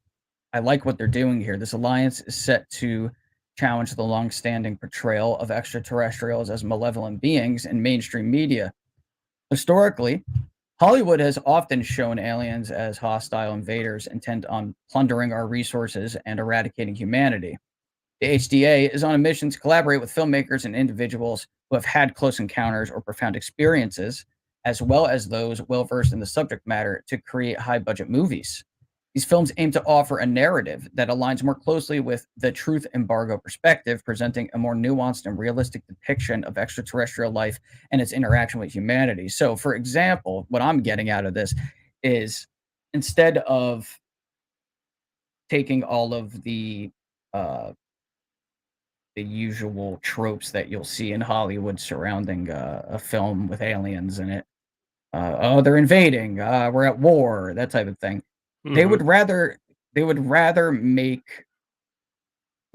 I like what they're doing here. This alliance is set to challenge the long-standing portrayal of extraterrestrials as malevolent beings in mainstream media. Historically, Hollywood has often shown aliens as hostile invaders intent on plundering our resources and eradicating humanity. The HDA is on a mission to collaborate with filmmakers and individuals who have had close encounters or profound experiences, as well as those well-versed in the subject matter, to create high-budget movies. These films aim to offer a narrative that aligns more closely with the truth embargo perspective, presenting a more nuanced and realistic depiction of extraterrestrial life and its interaction with humanity. So, for example, what I'm getting out of this is, instead of taking all of the usual tropes that you'll see in Hollywood surrounding a film with aliens in it, oh, they're invading, we're at war, that type of thing. They would rather make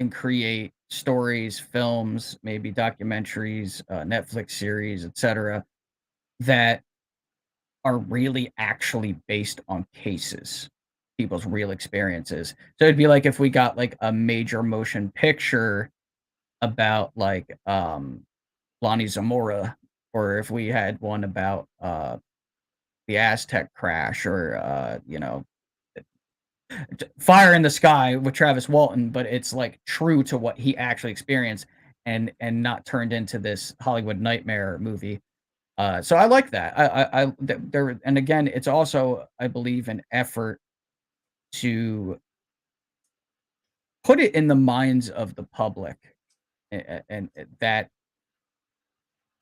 and create stories, films, maybe documentaries, Netflix series, etc., that are really actually based on cases, people's real experiences. So it'd be like if we got like a major motion picture about like Lonnie Zamora, or if we had one about the Aztec crash, or Fire in the Sky with Travis Walton, but it's like true to what he actually experienced, and not turned into this Hollywood nightmare movie. So I like that. There, and again, it's also, I believe, an effort to put it in the minds of the public, and that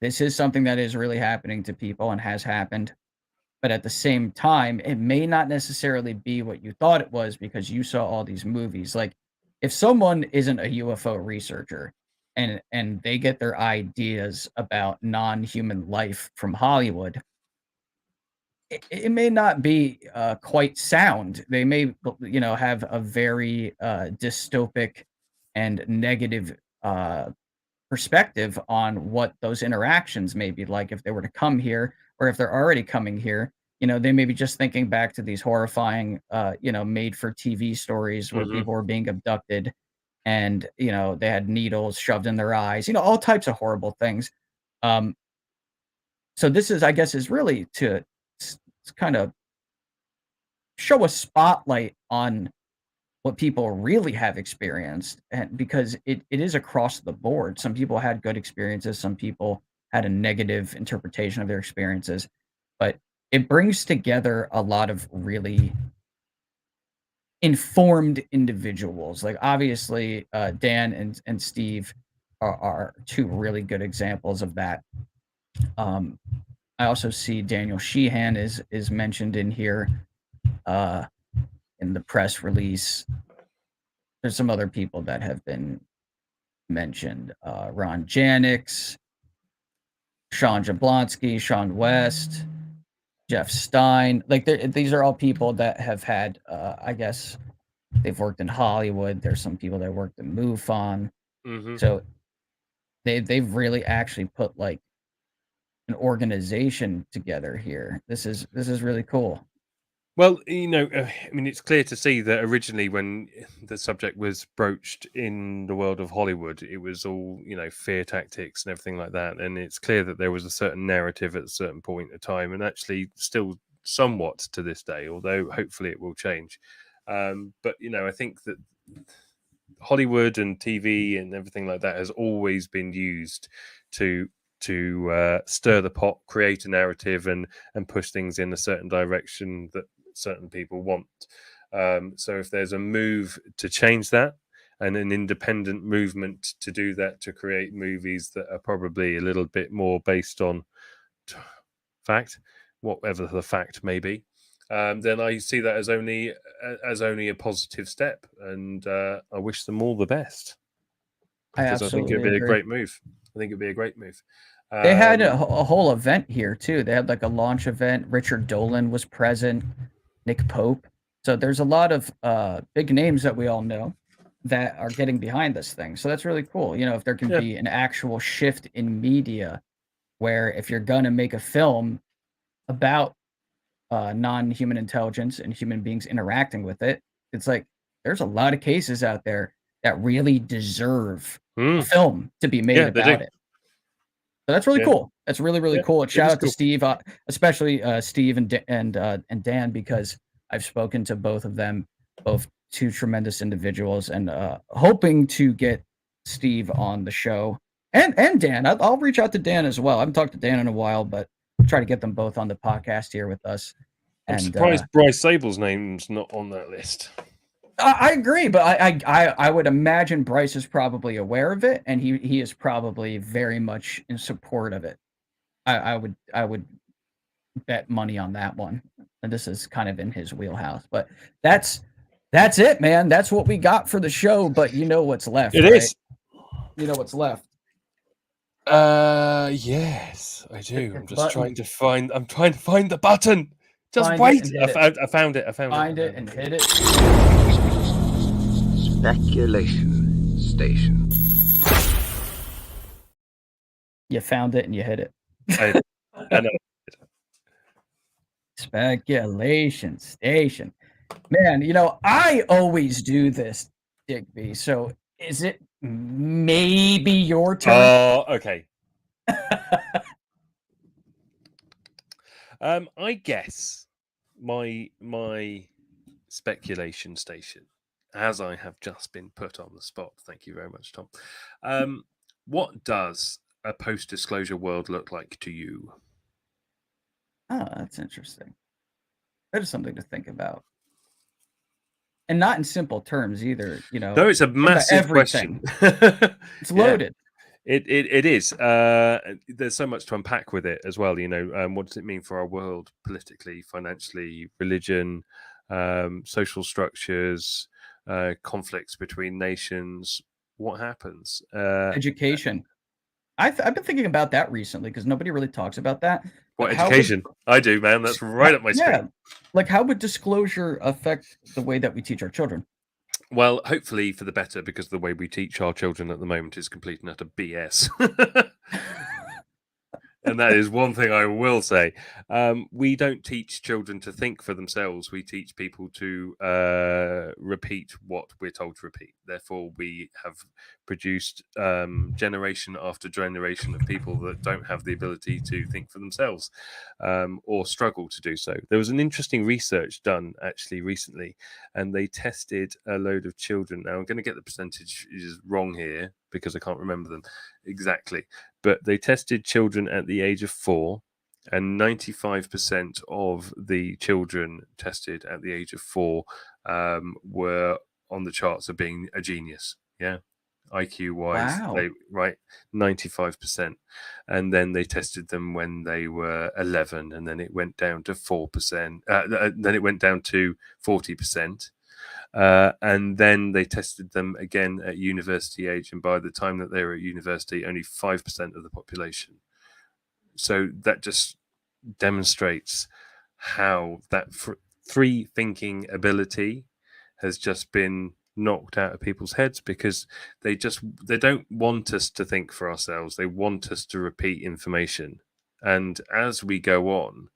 this is something that is really happening to people and has happened. But at the same time, it may not necessarily be what you thought it was because you saw all these movies. Like, if someone isn't a UFO researcher and they get their ideas about non-human life from Hollywood, it may not be quite sound. They may, have a very dystopic and negative perspective on what those interactions may be like if they were to come here, or if they're already coming here. They may be just thinking back to these horrifying, made for TV stories where people were being abducted and, they had needles shoved in their eyes, all types of horrible things. So this is, I guess, is really to kind of show a spotlight on what people really have experienced, and because it is across the board. Some people had good experiences, some people had a negative interpretation of their experiences, but it brings together a lot of really informed individuals. Like, obviously, Dan and Steve are two really good examples of that. I also see Daniel Sheehan is mentioned in here in the press release. There's some other people that have been mentioned. Ron Janix, Sean Jablonski, Sean West, Jeff Stein. Like, these are all people that have had, I guess, They've worked in Hollywood. There's some people that worked in MUFON. Mm-hmm. So they've really actually put like an organization together here. This is really cool. Well, I mean, it's clear to see that originally when the subject was broached in the world of Hollywood, it was all, fear tactics and everything like that. And it's clear that there was a certain narrative at a certain point of time, and actually still somewhat to this day, although hopefully it will change. But, I think that Hollywood and TV and everything like that has always been used to stir the pot, create a narrative, and push things in a certain direction that certain people want. So if there's a move to change that, and an independent movement to do that, to create movies that are probably a little bit more based on fact, whatever the fact may be, then I see that as only a positive step, and I wish them all the best, because I think it'd be a great move. They had a whole event here too. They had like a launch event. Richard Dolan was present, Nick Pope. So there's a lot of big names that we all know that are getting behind this thing. So that's really cool. If there can be an actual shift in media, where if you're gonna make a film about non-human intelligence and human beings interacting with it, it's like there's a lot of cases out there that really deserve a film to be made about it. So that's really cool. That's really, really cool. And shout out to Steve, especially Steve and Dan, because I've spoken to both of them, both two tremendous individuals, and hoping to get Steve on the show. And Dan. I'll reach out to Dan as well. I haven't talked to Dan in a while, but I'll try to get them both on the podcast here with us. I'm surprised Bryce Sable's name's not on that list. I agree, but I would imagine Bryce is probably aware of it, and he is probably very much in support of it. I would bet money on that one, and this is kind of in his wheelhouse. But that's it, man. That's what we got for the show. But you know what's left. It is. You know what's left. Yes, I do. I'm just trying to find. I'm trying to find the button. Just wait. I found it. Find it and hit it. Speculation Station. You found it and you hit it. I know. Speculation Station. Man, I always do this, Digby. So is it maybe your turn? Oh, okay. I guess my speculation station, as I have just been put on the spot. Thank you very much, Tom. What does a post-disclosure world look like to you? Oh, that's interesting. That is something to think about. And not in simple terms either, No, it's a massive question. It's loaded. It is. There's so much to unpack with it as well. What does it mean for our world, politically, financially, religion, social structures, conflicts between nations? What happens? Education. I've been thinking about that recently because nobody really talks about that. What education? I do, man. That's right up my street. Yeah. Like, how would disclosure affect the way that we teach our children? Well, hopefully for the better, because the way we teach our children at the moment is complete and utter BS. And that is one thing I will say. We don't teach children to think for themselves. We teach people to repeat what we're told to repeat. Therefore, we have produced generation after generation of people that don't have the ability to think for themselves, or struggle to do so. There was an interesting research done actually recently, and they tested a load of children. Now, I'm going to get the percentages wrong here because I can't remember them exactly. But they tested children at the age of 4, and 95% of the children tested at the age of 4 were on the charts of being a genius. Yeah, IQ wise, Wow. Right, 95%. And then they tested them when they were 11, and then it went down to 4%. Then it went down to 40%. And then they tested them again at university age, and by the time that they were at university, only 5% of the population. So that just demonstrates how that free thinking ability has just been knocked out of people's heads because they don't want us to think for ourselves. They want us to repeat information. And as we go on,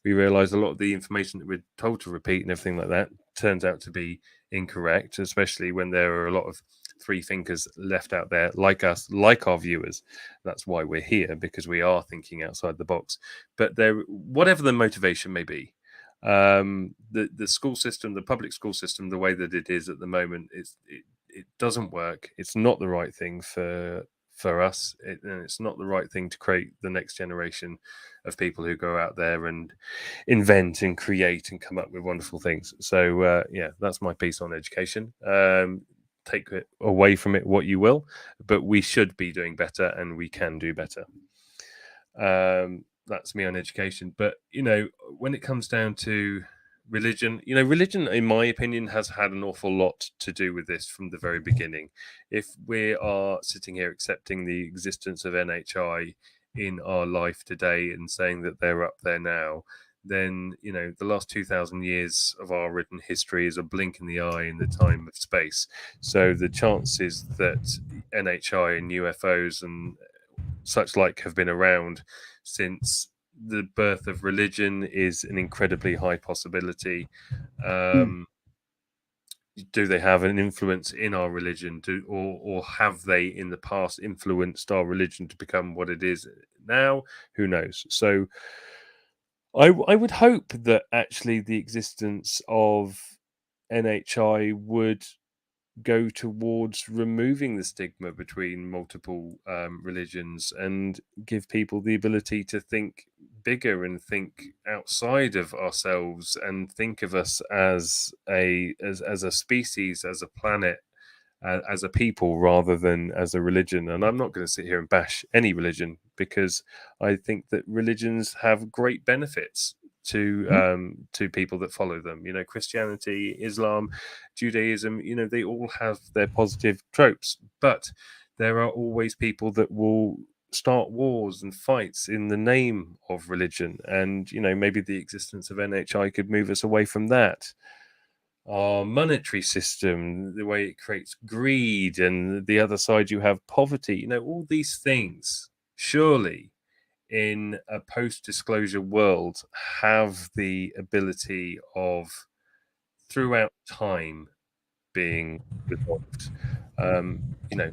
we realize a lot of the information that we're told to repeat and everything like that turns out to be incorrect, especially when there are a lot of free thinkers left out there like us, like our viewers. That's why we're here, because we are thinking outside the box. But whatever the motivation may be, the school system, the public school system, the way that it is at the moment, it doesn't work. It's not the right thing for us, and it's not the right thing to create the next generation of people who go out there and invent and create and come up with wonderful things. So yeah, that's my piece on education. Take it away from it what you will, but we should be doing better, and we can do better. That's me on education. But when it comes down to religion, religion, in my opinion, has had an awful lot to do with this from the very beginning. If we are sitting here accepting the existence of NHI in our life today and saying that they're up there now, then the last 2,000 years of our written history is a blink in the eye in the time of space. So the chances that NHI and UFOs and such like have been around since the birth of religion is an incredibly high possibility. Do they have an influence in our religion, or have they in the past influenced our religion to become what it is now? Who knows? So I would hope that actually the existence of NHI would go towards removing the stigma between multiple religions and give people the ability to think bigger and think outside of ourselves and think of us as a species, as a planet, as a people, rather than as a religion. And I'm not going to sit here and bash any religion, because I think that religions have great benefits to people that follow them. Christianity, Islam, Judaism, they all have their positive tropes, but there are always people that will start wars and fights in the name of religion. And maybe the existence of NHI could move us away from that. Our monetary system, the way it creates greed, and the other side you have poverty, all these things surely in a post-disclosure world have the ability of throughout time being resolved.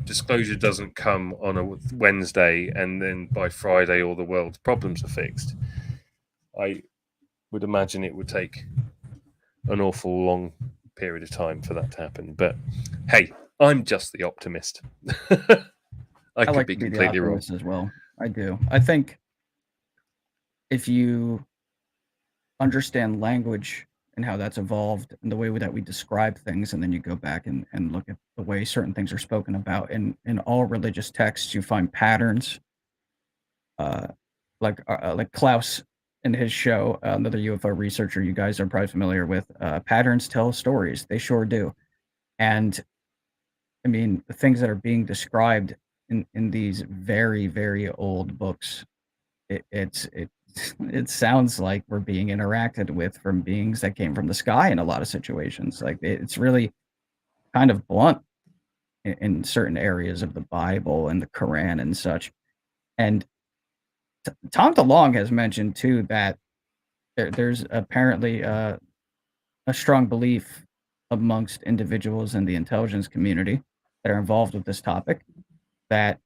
Disclosure doesn't come on a Wednesday and then by Friday all the world's problems are fixed. I would imagine it would take an awful long period of time for that to happen. But hey, I'm just the optimist. I could like be to be completely the wrong optimist as well. I do. I think if you understand language and how that's evolved and the way that we describe things, and then you go back and look at the way certain things are spoken about in all religious texts, you find patterns. Like Klaus in his show, another UFO researcher you guys are probably familiar with, patterns tell stories. They sure do. And I mean, the things that are being described in these very, very old books, it sounds like we're being interacted with from beings that came from the sky in a lot of situations. Like, it's really kind of blunt in certain areas of the Bible and the Quran and such. And Tom DeLonge has mentioned too that there's apparently a strong belief amongst individuals in the intelligence community that are involved with this topic that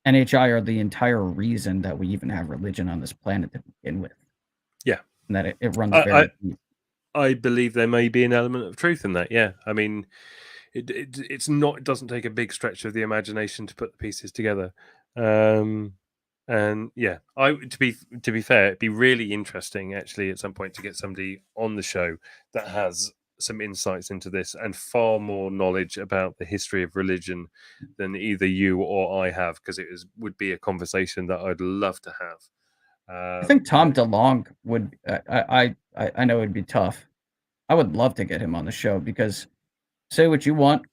NHI are the entire reason that we even have religion on this planet to begin with. Yeah. And that it runs very deep. I believe there may be an element of truth in that. Yeah. I mean, it doesn't take a big stretch of the imagination to put the pieces together. And yeah, to be fair, it'd be really interesting actually at some point to get somebody on the show that has some insights into this and far more knowledge about the history of religion than either you or I have, because would be a conversation that I'd love to have. I think Tom DeLonge would. I know it'd be tough. I would love to get him on the show, because say what you want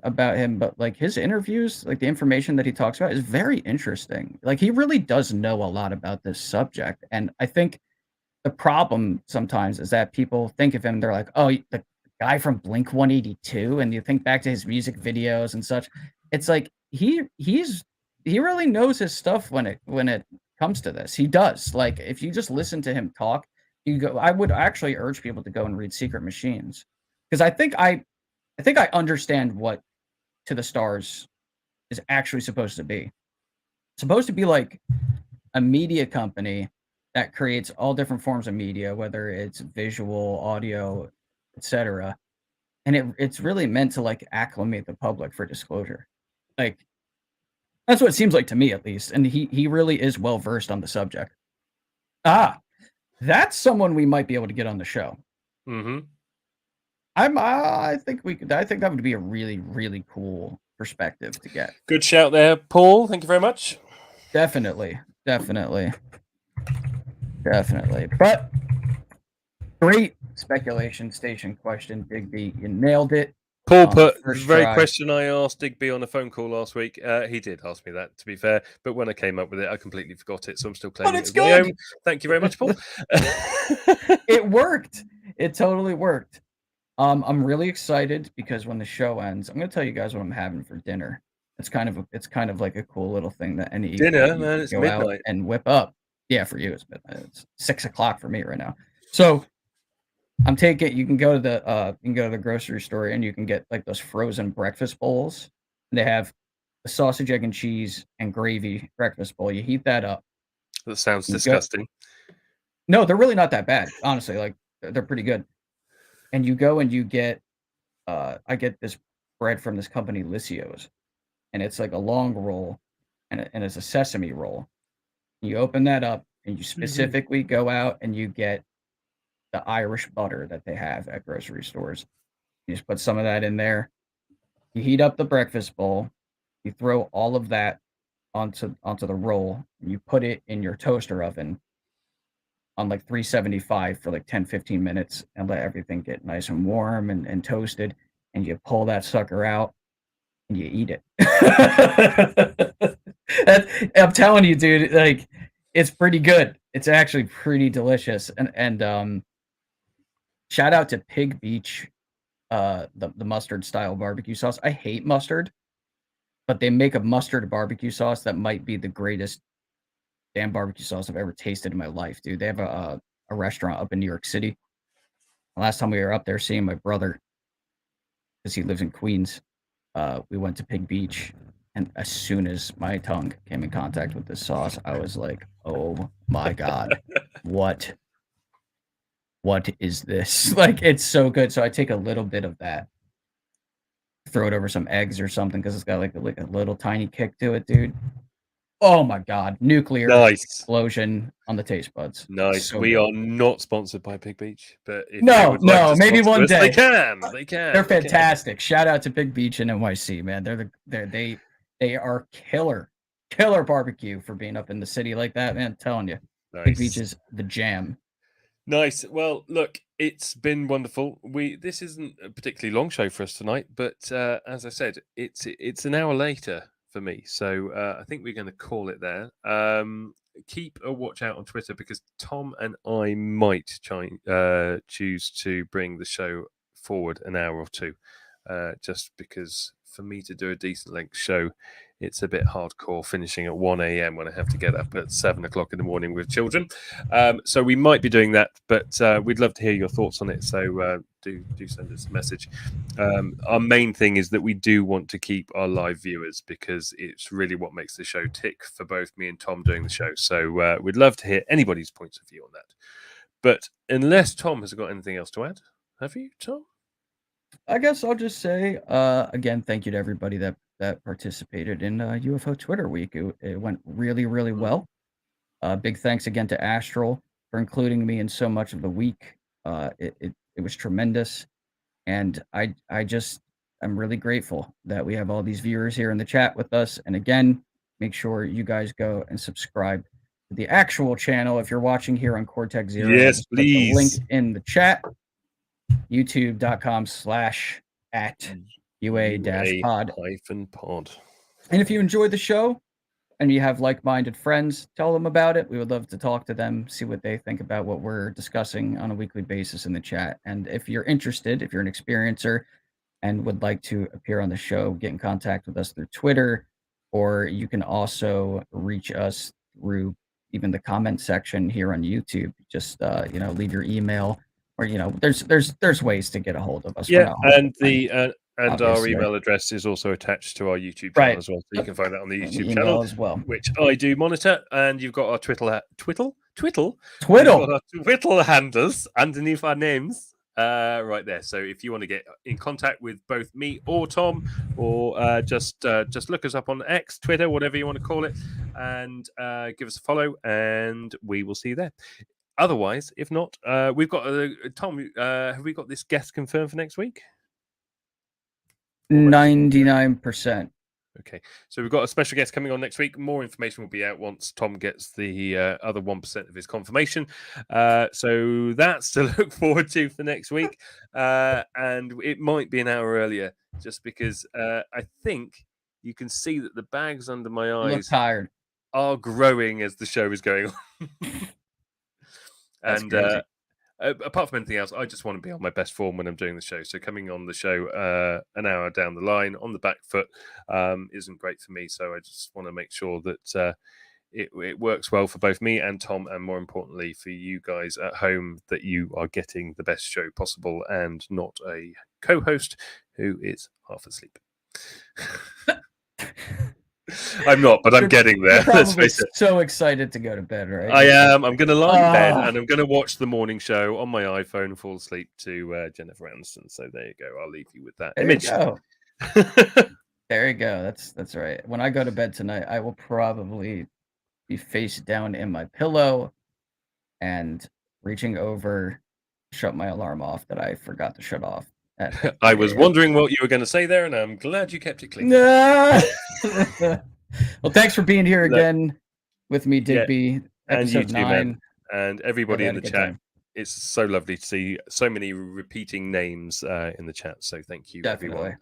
about him, but like his interviews, like the information that he talks about is very interesting. Like, he really does know a lot about this subject. And I think the problem sometimes is that people think of him, they're like, oh, guy from Blink 182, and you think back to his music videos and such. It's like he really knows his stuff when it comes to this. He does. Like, if you just listen to him talk, I would actually urge people to go and read Secret Machines, because I think I understand what To the Stars is actually supposed to be. It's supposed to be like a media company that creates all different forms of media, whether it's visual, audio, etc. And it's really meant to like acclimate the public for disclosure. Like, that's what it seems like to me, at least. And he really is well versed on the subject. That's someone we might be able to get on the show. Mm-hmm. I think that would be a really, really cool perspective to get. Good shout there, Paul. Thank you very much. Definitely. But great speculation station question, Digby. You nailed it. Paul put the first very try. question I asked Digby on a phone call last week. He did ask me that, to be fair, but when I came up with it, I completely forgot it, so I'm still claiming But it's it as my good. own. Thank you very much, Paul. It worked. It totally worked. I'm really excited because when the show ends, I'm going to tell you guys what I'm having for dinner. It's kind of like a cool little thing that any Dinner, man, it's go midnight. out and whip up. Yeah, for you it's midnight. It's 6 o'clock for me right now. So I'm taking. You can go to the grocery store and you can get like those frozen breakfast bowls. They have a sausage, egg, and cheese and gravy breakfast bowl. You heat that up. That sounds disgusting. No, they're really not that bad, honestly. Like, they're pretty good. And you go and you get, I get this bread from this company, Lysio's, and it's like a long roll, and it's a sesame roll. You open that up, and you specifically go out and you get the Irish butter that they have at grocery stores. You just put some of that in there. You heat up the breakfast bowl. You throw all of that onto the roll, and you put it in your toaster oven on like 375 for like 10-15 minutes and let everything get nice and warm and toasted, and you pull that sucker out and you eat it. I'm telling you, dude, like, it's pretty good. It's actually pretty delicious. And shout out to Pig Beach, the mustard style barbecue sauce. I hate mustard, but they make a mustard barbecue sauce that might be the greatest damn barbecue sauce I've ever tasted in my life, dude. They have a restaurant up in New York City. Last time we were up there seeing my brother, because he lives in Queens, we went to Pig Beach, and as soon as my tongue came in contact with this sauce, I was like, oh my God, what is this? Like, it's so good. So I take a little bit of that, throw it over some eggs or something, because it's got like a little tiny kick to it, dude. Oh my God, nuclear explosion on the taste buds. Nice. So we good. are not sponsored by Pig Beach, but if No, they would like to maybe sponsor one us, day. They can. They're fantastic. Shout out to Pig Beach and NYC, man. They are killer barbecue for being up in the city like that, man. I'm telling you, Nice. Pig Beach is the jam. Nice. Well, look, it's been wonderful. This isn't a particularly long show for us tonight, but as I said, it's an hour later for me, so I think we're going to call it there. Keep a watch out on Twitter, because Tom and I might choose to bring the show forward an hour or two, just because for me to do a decent length show, it's a bit hardcore finishing at 1 a.m. when I have to get up at 7 o'clock in the morning with children. So we might be doing that, but we'd love to hear your thoughts on it. So do send us a message. Our main thing is that we do want to keep our live viewers, because it's really what makes the show tick for both me and Tom doing the show. So we'd love to hear anybody's points of view on that. But unless Tom has got anything else to add, have you, Tom? I guess I'll just say, again, thank you to everybody that participated in UFO Twitter Week. It went really, really well. Big thanks again to Astral for including me in so much of the week. It was tremendous. And I'm really grateful that we have all these viewers here in the chat with us. And again, make sure you guys go and subscribe to the actual channel. If you're watching here on Cortex Zero, yes, please. Put the link in the chat. youtube.com/@UA-pod. -pod. And if you enjoyed the show, and you have like-minded friends, tell them about it. We would love to talk to them, see what they think about what we're discussing on a weekly basis in the chat. And if you're interested, if you're an experiencer and would like to appear on the show, get in contact with us through Twitter, or you can also reach us through even the comment section here on YouTube. Just leave your email, or there's ways to get a hold of us. Yeah, and our obviously. email address is also attached to our YouTube channel Right. as well. So you can find that on the YouTube Email channel as well. which I do monitor. And you've got our Twiddle. You've got our Twiddle handles underneath our names right there. So if you want to get in contact with both me or Tom, or just look us up on X, Twitter, whatever you want to call it, and give us a follow, and we will see you there. Otherwise, if not, we've got Tom. Have we got this guest confirmed for next week? 99%. Okay, so we've got a special guest coming on next week. More information will be out once Tom gets the other 1% of his confirmation. So that's to look forward to for next week. And it might be an hour earlier, just because I think you can see that the bags under my eyes tired. are growing as the show is going on. And apart from anything else, I just want to be on my best form when I'm doing the show. So coming on the show an hour down the line on the back foot isn't great for me. So I just want to make sure that it works well for both me and Tom, and more importantly for you guys at home, that you are getting the best show possible and not a co-host who is half asleep. I'm not, but I'm getting there. You're probably so excited to go to bed, right? I am. I'm going to lie in bed and I'm going to watch the morning show on my iPhone and fall asleep to Jennifer Aniston. So there you go. I'll leave you with that image. There you go. That's right. When I go to bed tonight, I will probably be face down in my pillow and reaching over, shut my alarm off that I forgot to shut off. I was wondering what you were going to say there, and I'm glad you kept it clean. Well, thanks for being here again with me, Digby. And you too, 9. man. And everybody in the chat. Time. It's so lovely to see so many repeating names in the chat. So thank you, everyone.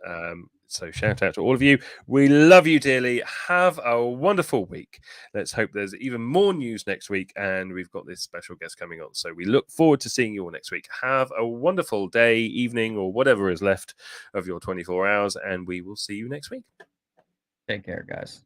So shout out to all of you. We love you dearly. Have a wonderful week. Let's hope there's even more news next week. And we've got this special guest coming on. So we look forward to seeing you all next week. Have a wonderful day, evening, or whatever is left of your 24 hours. And we will see you next week. Take care, guys.